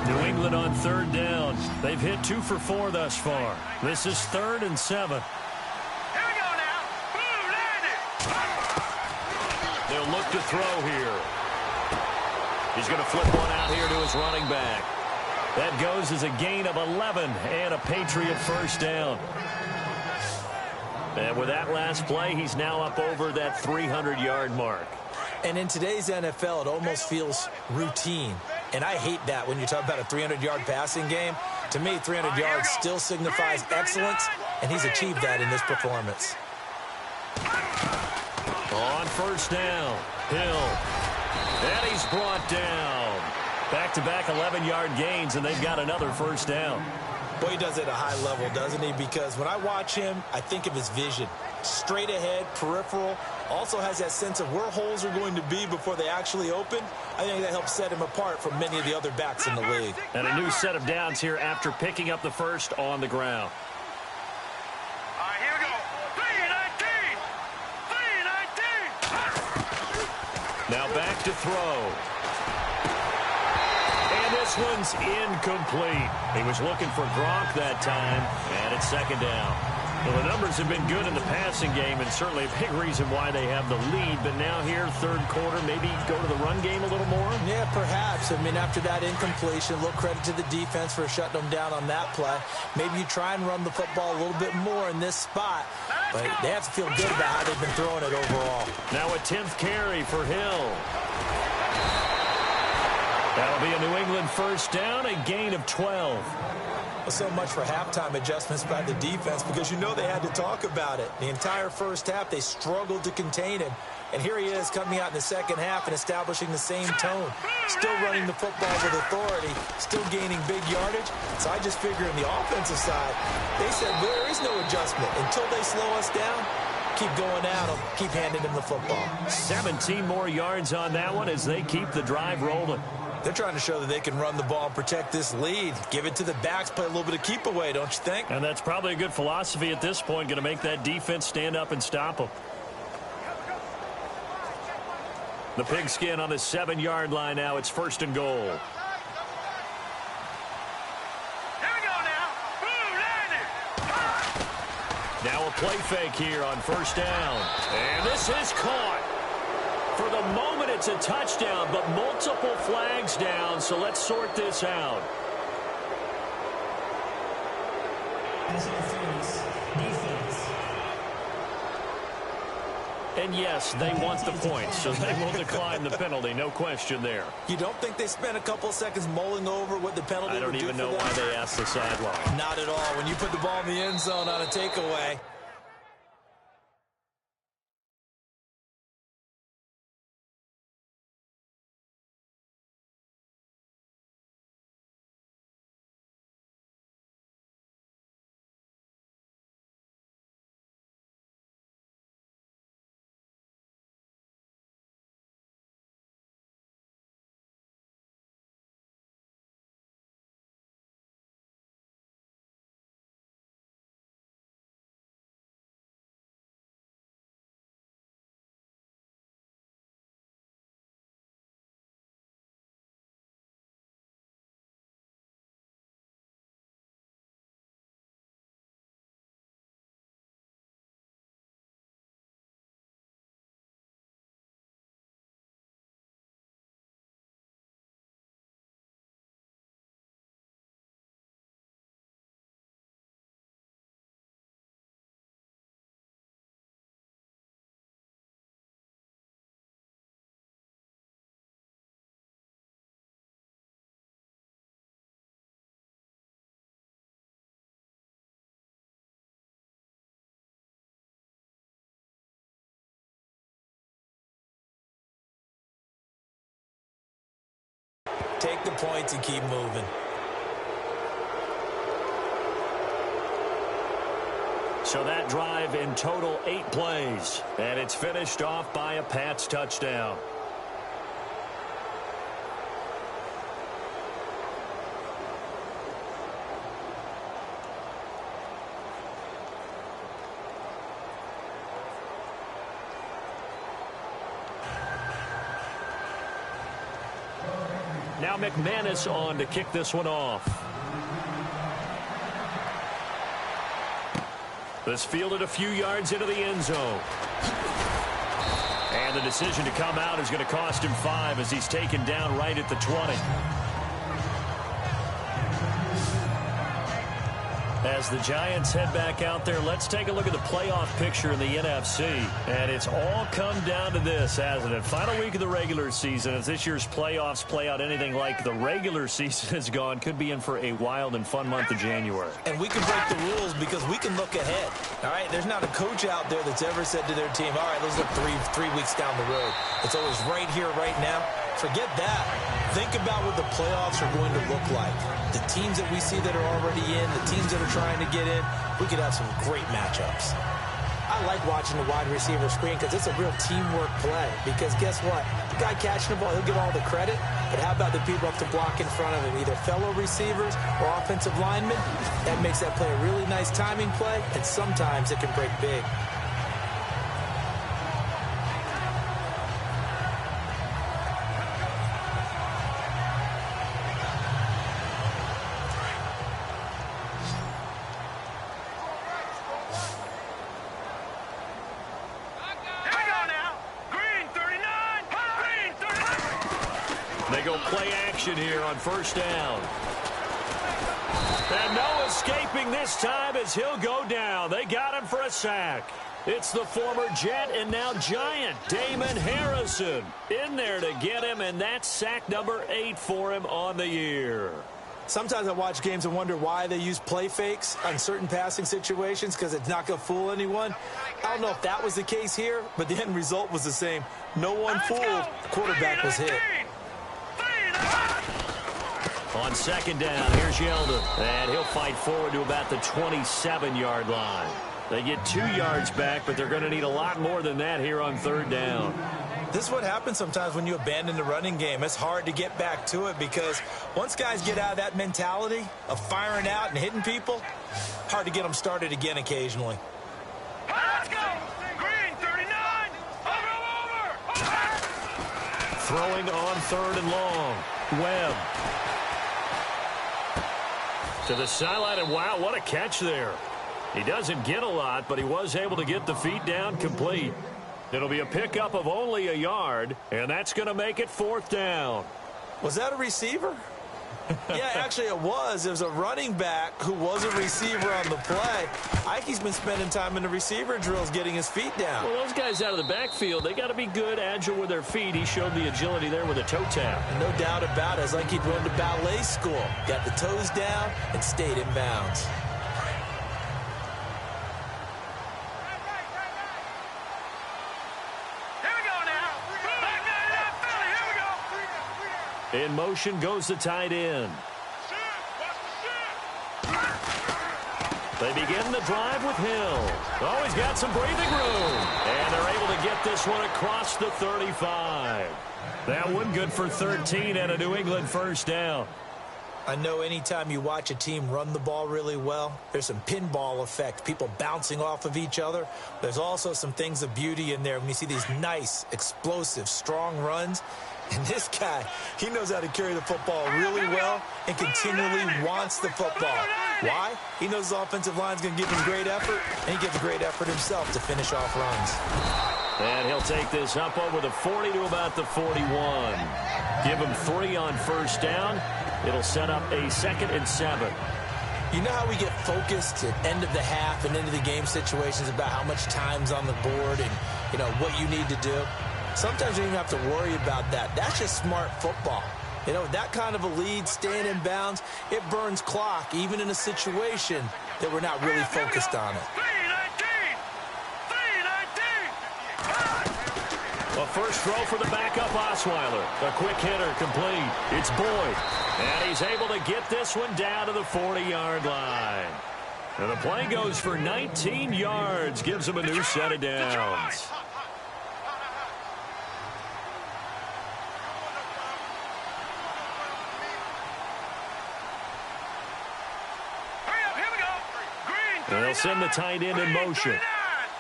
New England on third down. They've hit 2 for 4 thus far. This is 3rd and 7. Here we go now. Boom, landed. They'll look to throw here. He's going to flip one out here to his running back. That goes as a gain of 11 and a Patriot first down. And with that last play, he's now up over that 300-yard mark. And in today's NFL, it almost feels routine. And I hate that when you talk about a 300-yard passing game. To me, 300 yards still signifies excellence, and he's achieved that in this performance. On first down, Hill. And he's brought down. Back-to-back 11-yard gains, and they've got another first down. Boy, he does it at a high level, doesn't he? Because when I watch him, I think of his vision. Straight ahead, peripheral. Also has that sense of where holes are going to be before they actually open. I think that helps set him apart from many of the other backs in the league. And a new set of downs here after picking up the first on the ground. All right, here we go. 3-19. Now back to throw. And this one's incomplete. He was looking for Gronk that time, and it's second down. Well, the numbers have been good in the passing game, and certainly a big reason why they have the lead. But now here, third quarter, maybe go to the run game a little more? Yeah, perhaps. I mean, after that incompletion, a little credit to the defense for shutting them down on that play. Maybe you try and run the football a little bit more in this spot. But they have to feel good about how they've been throwing it overall. Now a 10th carry for Hill. That'll be a New England first down, a gain of 12. So much for halftime adjustments by the defense, because you know they had to talk about it. The entire first half, they struggled to contain him. And here he is coming out in the second half and establishing the same tone. Still running the football with authority, still gaining big yardage. So I just figure on the offensive side, they said there is no adjustment. Until they slow us down, keep going at them, keep handing them the football. 17 more yards on that one as they keep the drive rolling. They're trying to show that they can run the ball and protect this lead. Give it to the backs, play a little bit of keep away, don't you think? And that's probably a good philosophy at this point, going to make that defense stand up and stop them. The pigskin on the 7-yard line now. It's first and goal. Here we go now. Boom, landed. Now a play fake here on first down. And this is caught. For the moment, it's a touchdown, but multiple flags down, so let's sort this out. Pass interference. Defense. And yes, they want the points, so they will decline the penalty, no question there. You don't think they spent a couple of seconds mulling over what the penalty would do for them? I don't even know why they asked the sideline. Not at all. When you put the ball in the end zone on a takeaway, take the points and keep moving. So that drive in total 8 plays, and it's finished off by a Pats touchdown. Now McManus on to kick this one off. This fielded a few yards into the end zone. And the decision to come out is going to cost him 5 as he's taken down right at the 20. As the Giants head back out there, let's take a look at the playoff picture in the NFC. And it's all come down to this, hasn't it? Final week of the regular season. If this year's playoffs play out anything like the regular season has gone, could be in for a wild and fun month of January. And we can break the rules because we can look ahead. All right, there's not a coach out there that's ever said to their team, all right, let's look three weeks down the road. It's always right here, right now. Forget that. Think about what the playoffs are going to look like. The teams that we see that are already in, the teams that are trying to get in, we could have some great matchups. I like watching the wide receiver screen because it's a real teamwork play. Because guess what? The guy catching the ball, he'll get all the credit. But how about the people up to block in front of him, either fellow receivers or offensive linemen? That makes that play a really nice timing play, and sometimes it can break big. They go play action here on first down. And no escaping this time as he'll go down. They got him for a sack. It's the former Jet and now Giant, Damon Harrison, in there to get him, and that's sack number 8 for him on the year. Sometimes I watch games and wonder why they use play fakes on certain passing situations because it's not going to fool anyone. I don't know if that was the case here, but the end result was the same. No one fooled. The quarterback was hit. On second down, here's Yeldon. And he'll fight forward to about the 27-yard line. They get 2 yards back, but they're going to need a lot more than that here on third down. This is what happens sometimes when you abandon the running game. It's hard to get back to it because once guys get out of that mentality of firing out and hitting people, hard to get them started again occasionally. Let's go! Green, 39! Over! Throwing on third and long. Webb. To the sideline, and wow, what a catch there. He doesn't get a lot, but he was able to get the feet down complete. It'll be a pickup of only a yard, and that's going to make it fourth down. Was that a receiver? Yeah, actually it was. It was a running back who was a receiver on the play. Ike's been spending time in the receiver drills getting his feet down. Well, those guys out of the backfield, they got to be good, agile with their feet. He showed the agility there with a toe tap. No doubt about it. It's like he'd run to ballet school. Got the toes down and stayed in bounds. In motion goes the tight end. They begin the drive with Hill. Oh, he's got some breathing room. And they're able to get this one across the 35. That one good for 13 and a New England first down. I know anytime you watch a team run the ball really well, there's some pinball effect, people bouncing off of each other. There's also some things of beauty in there when you see these nice, explosive, strong runs. And this guy, he knows how to carry the football really well and continually wants the football. Why? He knows the offensive line's going to give him great effort, and he gives great effort himself to finish off runs. And he'll take this up over the 40 to about the 41. Give him 3 on first down. It'll set up a 2nd and 7. You know how we get focused at end of the half and into the game situations about how much time's on the board and, you know, what you need to do? Sometimes you don't even have to worry about that. That's just smart football. You know, that kind of a lead, staying in bounds, it burns clock, even in a situation that we're not really focused on it. A first throw for the backup Osweiler. A quick hitter complete. It's Boyd. And he's able to get this one down to the 40-yard line. And the play goes for 19 yards. Gives him a new set of downs. They'll send the tight end in motion.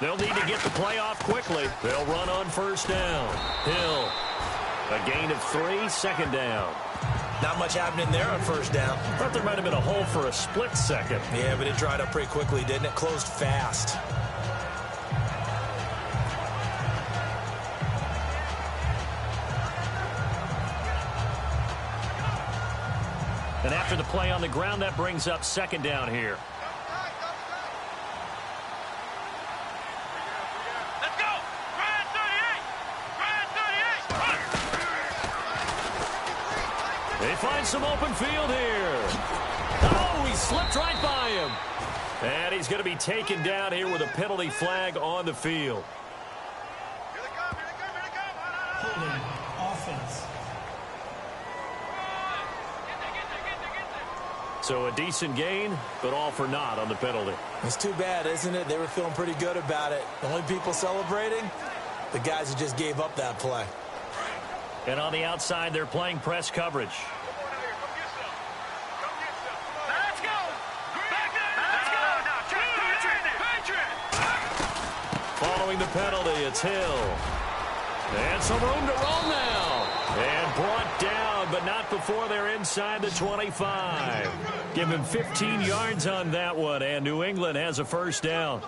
They'll need to get the play off quickly. They'll run on first down. Hill. A gain of 3, second down. Not much happening there on first down. Thought there might have been a hole for a split second. Yeah, but it dried up pretty quickly, didn't it? Closed fast. And after the play on the ground, that brings up second down here. They find some open field here. Oh, he slipped right by him. And he's going to be taken down here with a penalty flag on the field. Holding offense. So a decent gain, but all for naught on the penalty. It's too bad, isn't it? They were feeling pretty good about it. The only people celebrating, the guys who just gave up that play. And on the outside, they're playing press coverage. Following the penalty, it's Hill. And some room to roll now. And brought down, but not before they're inside the 25. Give him 15 yards on that one, and New England has a first down.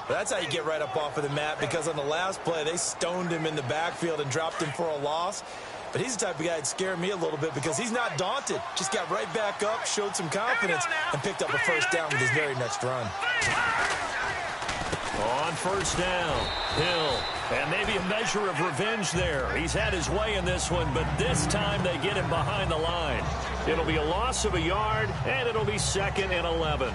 That's how you get right up off of the mat, because on the last play, they stoned him in the backfield and dropped him for a loss. But he's the type of guy that scared me a little bit because he's not daunted. Just got right back up, showed some confidence, and picked up a first down with his very next run. On first down, Hill. And maybe a measure of revenge there. He's had his way in this one, but this time they get him behind the line. It'll be a loss of a yard, and it'll be 2nd and 11.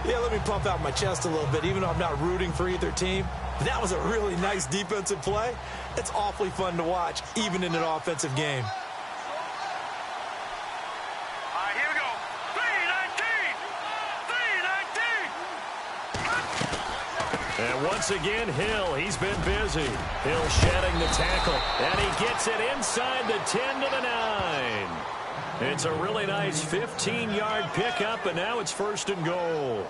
Yeah, let me pump out my chest a little bit, even though I'm not rooting for either team. But that was a really nice defensive play. It's awfully fun to watch, even in an offensive game. All right, here we go. 3-19. And once again, Hill, he's been busy. Hill shedding the tackle, and he gets it inside the 10 to the 9. It's a really nice 15-yard pickup, and now it's 1st and goal.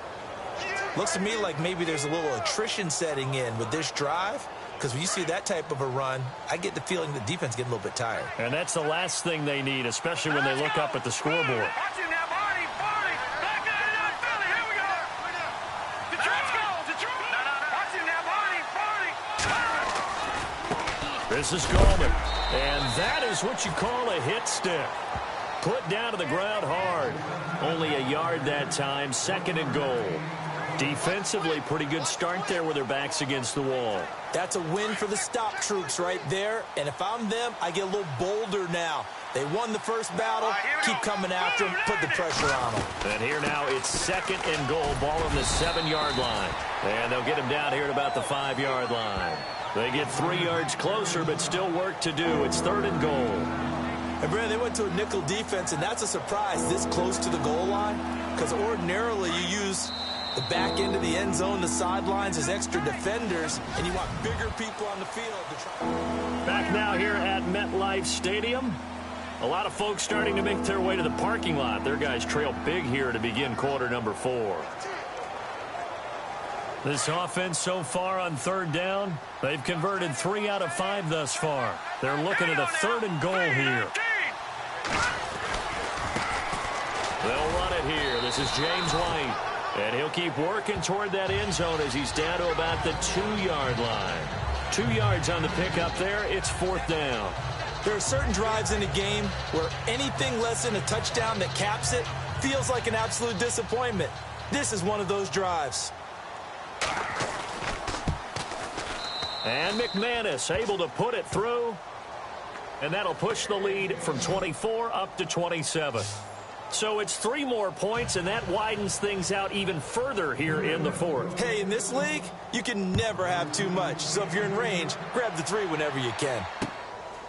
Looks to me like maybe there's a little attrition setting in with this drive, because when you see that type of a run, I get the feeling the defense getting a little bit tired. And that's the last thing they need, especially when they look up at the scoreboard. Watch him now, Barney. Back down, Philly. Here we go. Detroit's goal. Detroit. Watch him now, Barney. This is Coleman. And that is what you call a hit stick. Put down to the ground hard. Only a yard that time, 2nd and goal. Defensively, pretty good start there with their backs against the wall. That's a win for the stop troops right there. And if I'm them, I get a little bolder now. They won the first battle. Keep coming after them. Put the pressure on them. And here now it's 2nd and goal. Ball on the 7-yard line. And they'll get him down here at about the 5-yard line. They get 3 yards closer, but still work to do. It's 3rd and goal. And Brad, they went to a nickel defense, and that's a surprise this close to the goal line, because ordinarily you use the back end of the end zone, the sidelines as extra defenders, and you want bigger people on the field to try. Back now here at MetLife Stadium. A lot of folks starting to make their way to the parking lot. Their guys trail big here to begin quarter number 4. This offense so far on 3rd down, they've converted 3 out of 5 thus far. They're looking at a 3rd and goal here. They'll run it here. This is James White. And he'll keep working toward that end zone as he's down to about the 2-yard line. 2 yards on the pickup there. It's 4th down. There are certain drives in a game where anything less than a touchdown that caps it feels like an absolute disappointment. This is one of those drives. And McManus able to put it through. And that'll push the lead from 24 up to 27. So it's 3 more points, and that widens things out even further here in the fourth. Hey, in this league, you can never have too much. So if you're in range, grab the 3 whenever you can.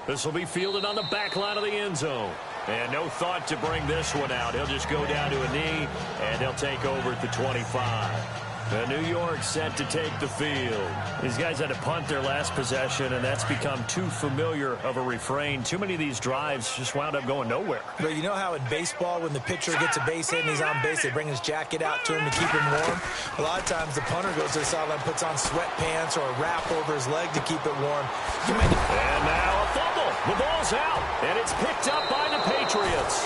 This will be fielded on the back line of the end zone. And no thought to bring this one out. He'll just go down to a knee, and he'll take over at the 25. The New York set to take the field. These guys had to punt their last possession, and that's become too familiar of a refrain. Too many of these drives just wound up going nowhere. But you know how in baseball, when the pitcher gets a base hit and he's on base, they bring his jacket out to him to keep him warm? A lot of times the punter goes to the sideline, puts on sweatpants or a wrap over his leg to keep it warm. And now a fumble. The ball's out, and it's picked up by the Patriots.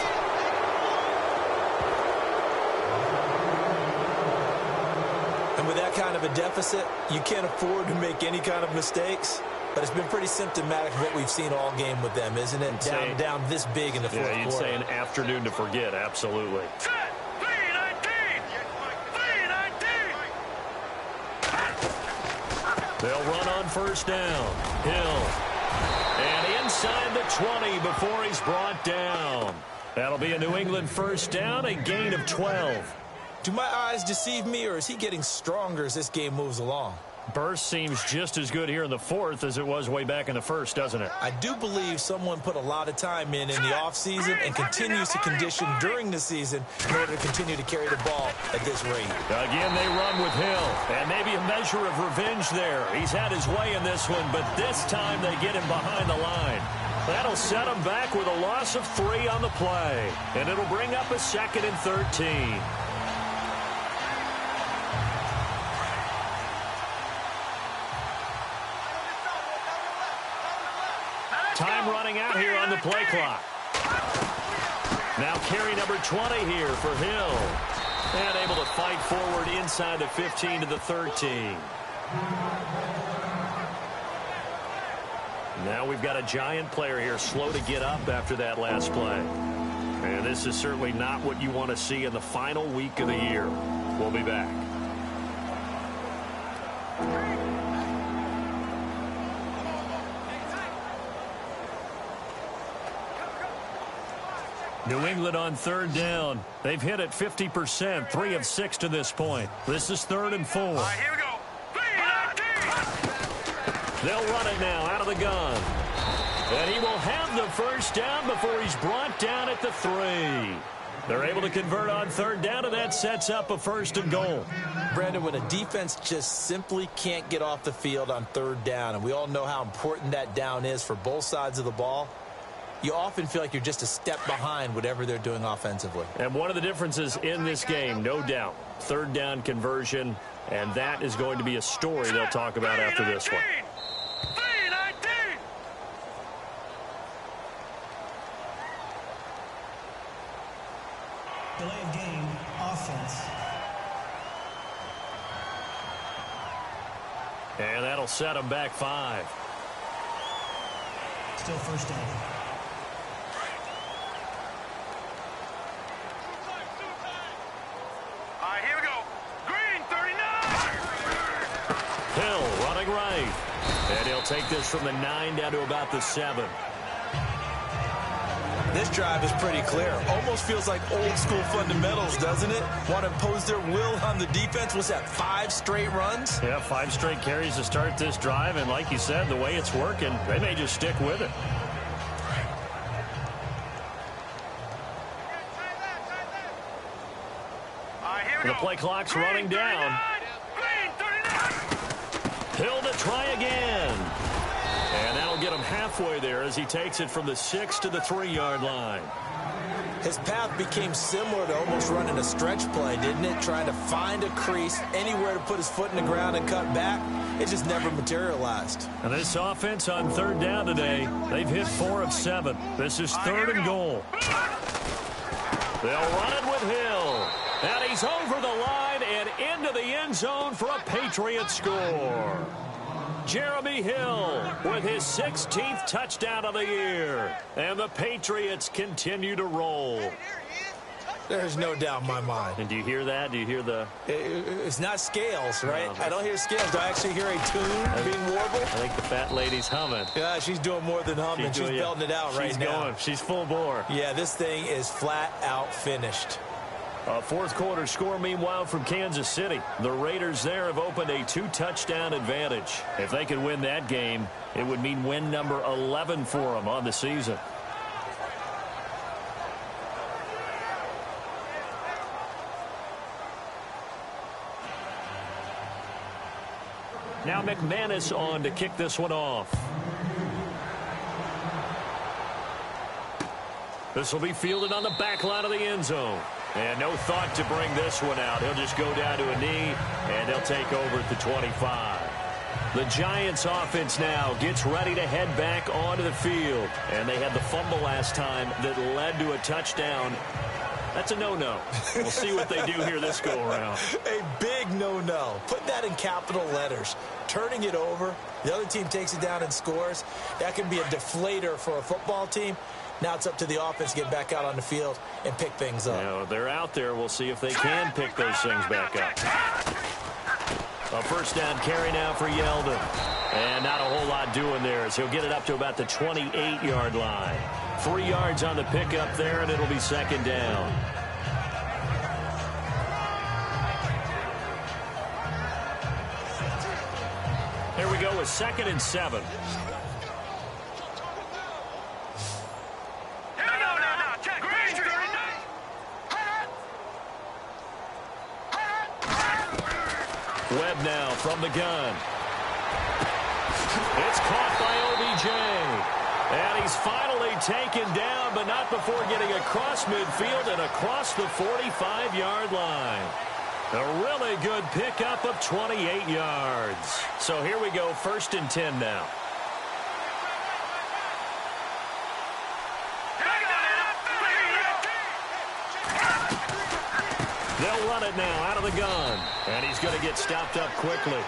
And with that kind of a deficit, you can't afford to make any kind of mistakes. But it's been pretty symptomatic of what we've seen all game with them, isn't it? Down this big in the fourth quarter. Yeah, you'd say an afternoon to forget, absolutely. They'll run on first down. Hill. And inside the 20 before he's brought down. That'll be a New England first down, a gain of 12. Do my eyes deceive me, or is he getting stronger as this game moves along? Burst seems just as good here in the fourth as it was way back in the first, doesn't it? I do believe someone put a lot of time in the offseason and continues to condition during the season in order to continue to carry the ball at this rate. Again, they run with Hill, and maybe a measure of revenge there. He's had his way in this one, but this time they get him behind the line. That'll set him back with a loss of 3 on the play, and it'll bring up a 2nd and 13. Time running out here on the play clock. Now carry number 20 here for Hill. And able to fight forward inside the 15 to the 13. Now we've got a Giant player here slow to get up after that last play. And this is certainly not what you want to see in the final week of the year. We'll be back. New England on third down. They've hit it 50%, 3 of 6 to this point. This is 3rd and 4. All right, here we go. They'll run it now out of the gun. And he will have the first down before he's brought down at the 3. They're able to convert on third down, and that sets up a 1st and goal. Brandon, when a defense just simply can't get off the field on third down, and we all know how important that down is for both sides of the ball, you often feel like you're just a step behind whatever they're doing offensively. And one of the differences in this game, no doubt, third down conversion, and that is going to be a story they'll talk about after this one. Delay of game, offense. And that'll set them back 5. Still first down. All right, here we go. Green, 39. Hill running right. And he'll take this from the 9 down to about the 7. This drive is pretty clear. Almost feels like old school fundamentals, doesn't it? Want to impose their will on the defense. Was that 5 straight runs? Yeah, 5 straight carries to start this drive. And like you said, the way it's working, they may just stick with it. All right, here we The go. play clock's running down. Green, 39. Hill to try again. And that'll get him halfway there as he takes it from the 6 to the 3-yard line. His path became similar to almost running a stretch play, didn't it? Trying to find a crease, anywhere to put his foot in the ground and cut back. It just never materialized. And this offense on third down today, they've hit 4 of 7. This is 3rd and goal. They'll run it with Hill. And he's over the line and into the end zone for a Patriots score. Jeremy Hill with his 16th touchdown of the year. And the Patriots continue to roll. There's no doubt in my mind. And do you hear that? Do you hear the... It's not scales, right? No, I don't hear scales. Do I actually hear a tune being warbled? I think the fat lady's humming. Yeah, she's doing more than humming. She's belting it out right now. She's going. She's full bore. Yeah, this thing is flat out finished. Fourth quarter score, meanwhile, from Kansas City. The Raiders there have opened a 2-touchdown advantage. If they could win that game, it would mean win number 11 for them on the season. Now McManus on to kick this one off. This will be fielded on the back line of the end zone. And no thought to bring this one out. He'll just go down to a knee, and they'll take over at the 25. The Giants offense now gets ready to head back onto the field. And they had the fumble last time that led to a touchdown. That's a no-no. We'll see what they do here this go-around. A big no-no. Put that in capital letters. Turning it over, the other team takes it down and scores. That can be a deflator for a football team. Now it's up to the offense to get back out on the field and pick things up. Now, they're out there. We'll see if they can pick those things back up. A first down carry now for Yeldon. And not a whole lot doing there as he'll get it up to about the 28-yard line. 3 yards on the pickup there, and it'll be second down. Here we go with 2nd and 7. Webb now from the gun. It's caught by OBJ. And he's finally taken down, but not before getting across midfield and across the 45-yard line. A really good pickup of 28 yards. So here we go, 1st and 10 now. They'll run it now out of the gun. And he's going to get stopped up quickly.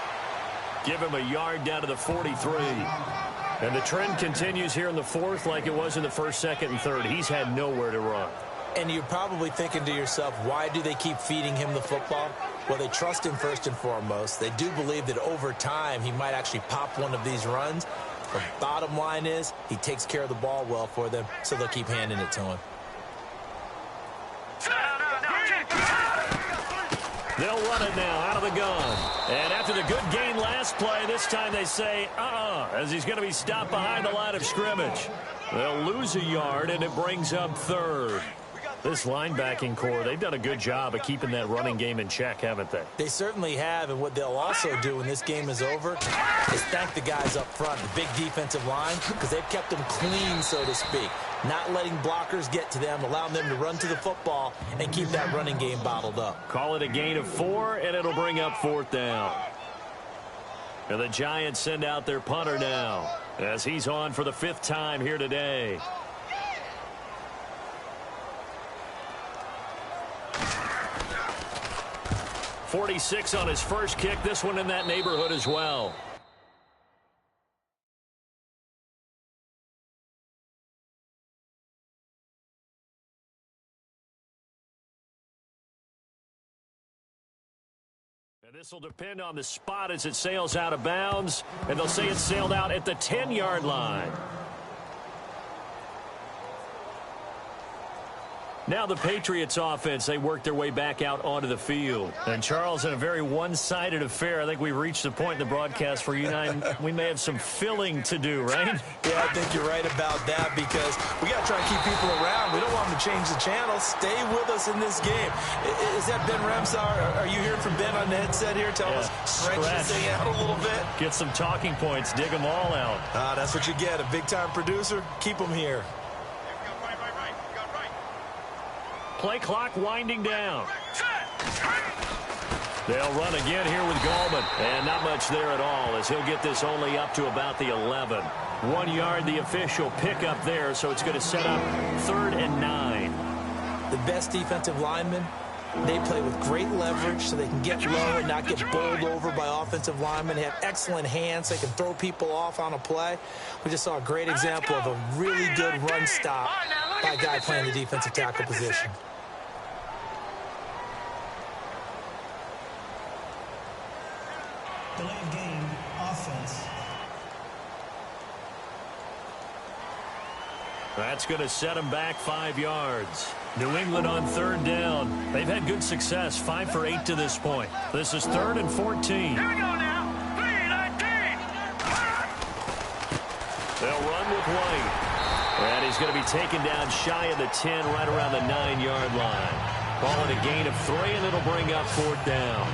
Give him a yard down to the 43. And the trend continues here in the 4th like it was in the 1st, 2nd, and 3rd. He's had nowhere to run. And you're probably thinking to yourself, why do they keep feeding him the football? Well, they trust him first and foremost. They do believe that over time he might actually pop one of these runs. The bottom line is he takes care of the ball well for them, so they'll keep handing it to him. They'll run it now out of the gun. And after the good gain last play, this time they say, as he's going to be stopped behind the line of scrimmage. They'll lose a yard, and it brings up 3rd. This linebacking core, they've done a good job of keeping that running game in check, haven't they? They certainly have, and what they'll also do when this game is over is thank the guys up front, the big defensive line, because they've kept them clean, so to speak. Not letting blockers get to them, allowing them to run to the football and keep that running game bottled up. Call it a gain of 4, and it'll bring up 4th down. And the Giants send out their punter now as he's on for the 5th time here today. .46 on his first kick. This one in that neighborhood as well. And this will depend on the spot as it sails out of bounds. And they'll say it sailed out at the 10-yard line. Now the Patriots offense, they work their way back out onto the field. And Charles, in a very one-sided affair, I think we've reached the point in the broadcast where you and I, we may have some filling to do, right? Yeah, I think you're right about that because we got to try and keep people around. We don't want them to change the channel. Stay with us in this game. Is that Ben Ramsar? Are you hearing from Ben on the headset here? Tell us, stretch this thing out a little bit. Get some talking points. Dig them all out. That's what you get. A big-time producer. Keep them here. Play clock winding down. They'll run again here with Gallman. And not much there at all as he'll get this only up to about the 11. 1 yard the official pickup there, so it's going to set up 3rd and 9. The best defensive linemen, they play with great leverage so they can get low and not get bowled over by offensive linemen. They have excellent hands. They can throw people off on a play. We just saw a great example of a really good run stop by a guy playing the defensive tackle position. That's going to set them back 5 yards. New England on 3rd down. They've had good success, 5 for 8 to this point. This is 3rd and 14. Here we go now. 3-19. They'll run with White. And he's going to be taken down shy of the 10, right around the 9-yard line. Ball in a gain of 3, and it'll bring up 4th down.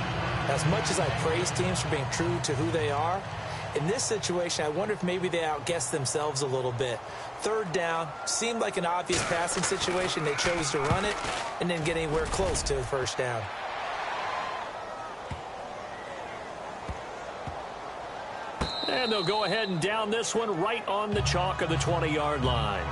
As much as I praise teams for being true to who they are, in this situation, I wonder if maybe they outguessed themselves a little bit. 3rd down seemed like an obvious passing situation. They chose to run it and didn't get anywhere close to the 1st down. And they'll go ahead and down this one right on the chalk of the 20-yard line.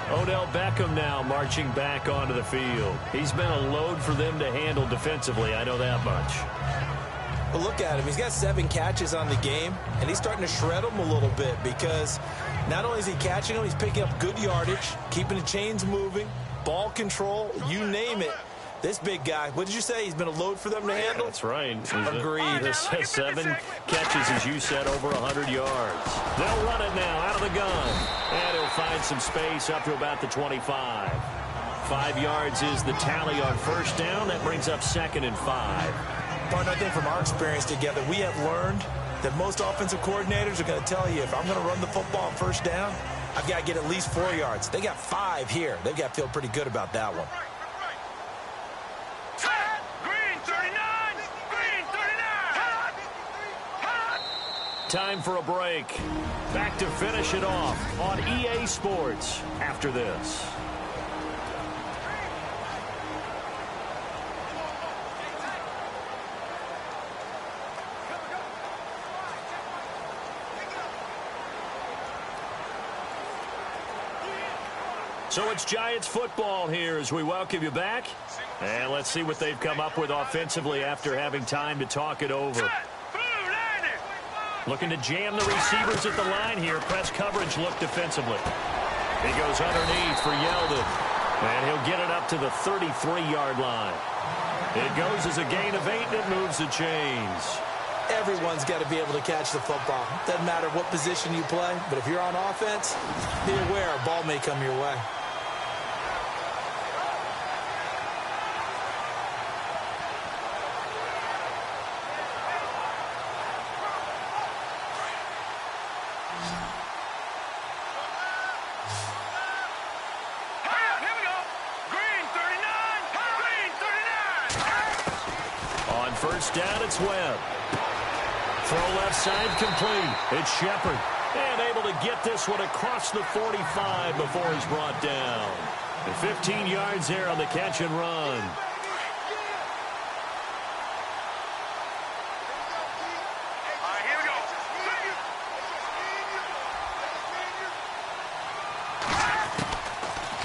Odell Beckham now marching back onto the field. He's been a load for them to handle defensively, I know that much. But look at him. He's got 7 catches on the game, and he's starting to shred them a little bit because not only is he catching them, he's picking up good yardage, keeping the chains moving, ball control, you name it. This big guy, what did you say? He's been a load for them to handle? That's right. Agreed. There's 7 catches, as you said, over 100 yards. They'll run it now out of the gun. And he'll find some space up to about the 25. 5 yards is the tally on 1st down. That brings up 2nd and 5. Partner, I think from our experience together, we have learned that most offensive coordinators are going to tell you, if I'm going to run the football on 1st down, I've got to get at least 4 yards. They got 5 here. They've got to feel pretty good about that one. Green 39. Green 39. Time for a break. Back to finish it off on EA Sports after this. So it's Giants football here as we welcome you back. And let's see what they've come up with offensively after having time to talk it over. Looking to jam the receivers at the line here. Press coverage look defensively. He goes underneath for Yeldon. And he'll get it up to the 33-yard line. It goes as a gain of 8, and it moves the chains. Everyone's got to be able to catch the football. Doesn't matter what position you play, but if you're on offense, be aware a ball may come your way. Down, it's Webb. Throw left side complete. It's Shepard. And able to get this one across the 45 before he's brought down. And 15 yards there on the catch and run. Here we go.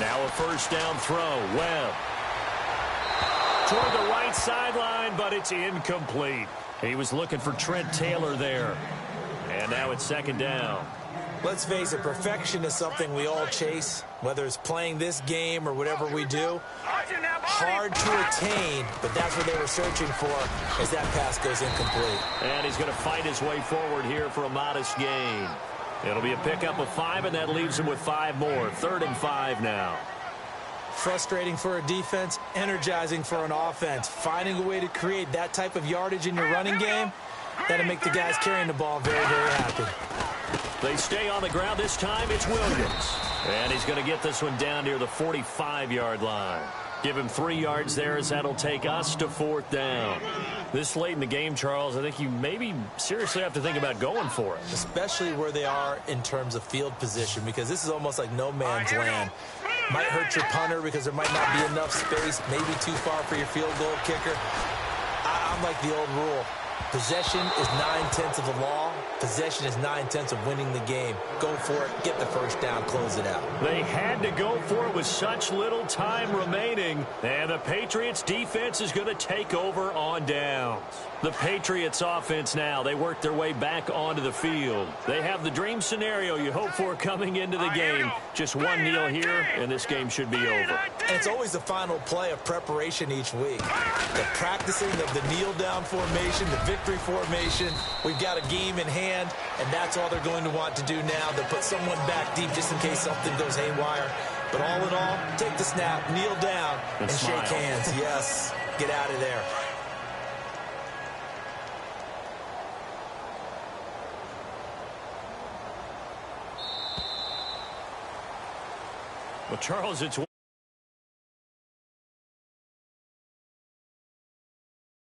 Now a 1st down throw. Webb. Toward the right sideline, but it's incomplete. He was looking for Trent Taylor there. And now it's 2nd down. Let's face it, perfection is something we all chase, whether it's playing this game or whatever we do. Hard to attain, but that's what they were searching for as that pass goes incomplete. And he's going to fight his way forward here for a modest gain. It'll be a pickup of 5, and that leaves him with 5 more. 3rd and 5 now. Frustrating for a defense, energizing for an offense. Finding a way to create that type of yardage in your running game, that'll make the guys carrying the ball very, very happy. They stay on the ground. This time it's Williams. And he's going to get this one down near the 45-yard line. Give him 3 yards there as that'll take us to 4th down. This late in the game, Charles, I think you maybe seriously have to think about going for it. Especially where they are in terms of field position, because this is almost like no man's land. Might hurt your punter because there might not be enough space, maybe too far for your field goal kicker. I'm like the old rule. Possession is 9/10 of the law. Possession is 9/10 of winning the game. Go for it. Get the 1st down. Close it out. They had to go for it with such little time remaining. And the Patriots defense is going to take over on downs. The Patriots offense now, they work their way back onto the field. They have the dream scenario you hope for coming into the game. Just one kneel here, and this game should be over. And it's always the final play of preparation each week. The practicing of the kneel-down formation, the victory formation. We've got a game in hand. hand, and that's all they're going to want to do now. They'll put someone back deep just in case something goes haywire. But all in all, take the snap, kneel down, and shake hands. Yes, get out of there. Well, Charles, it's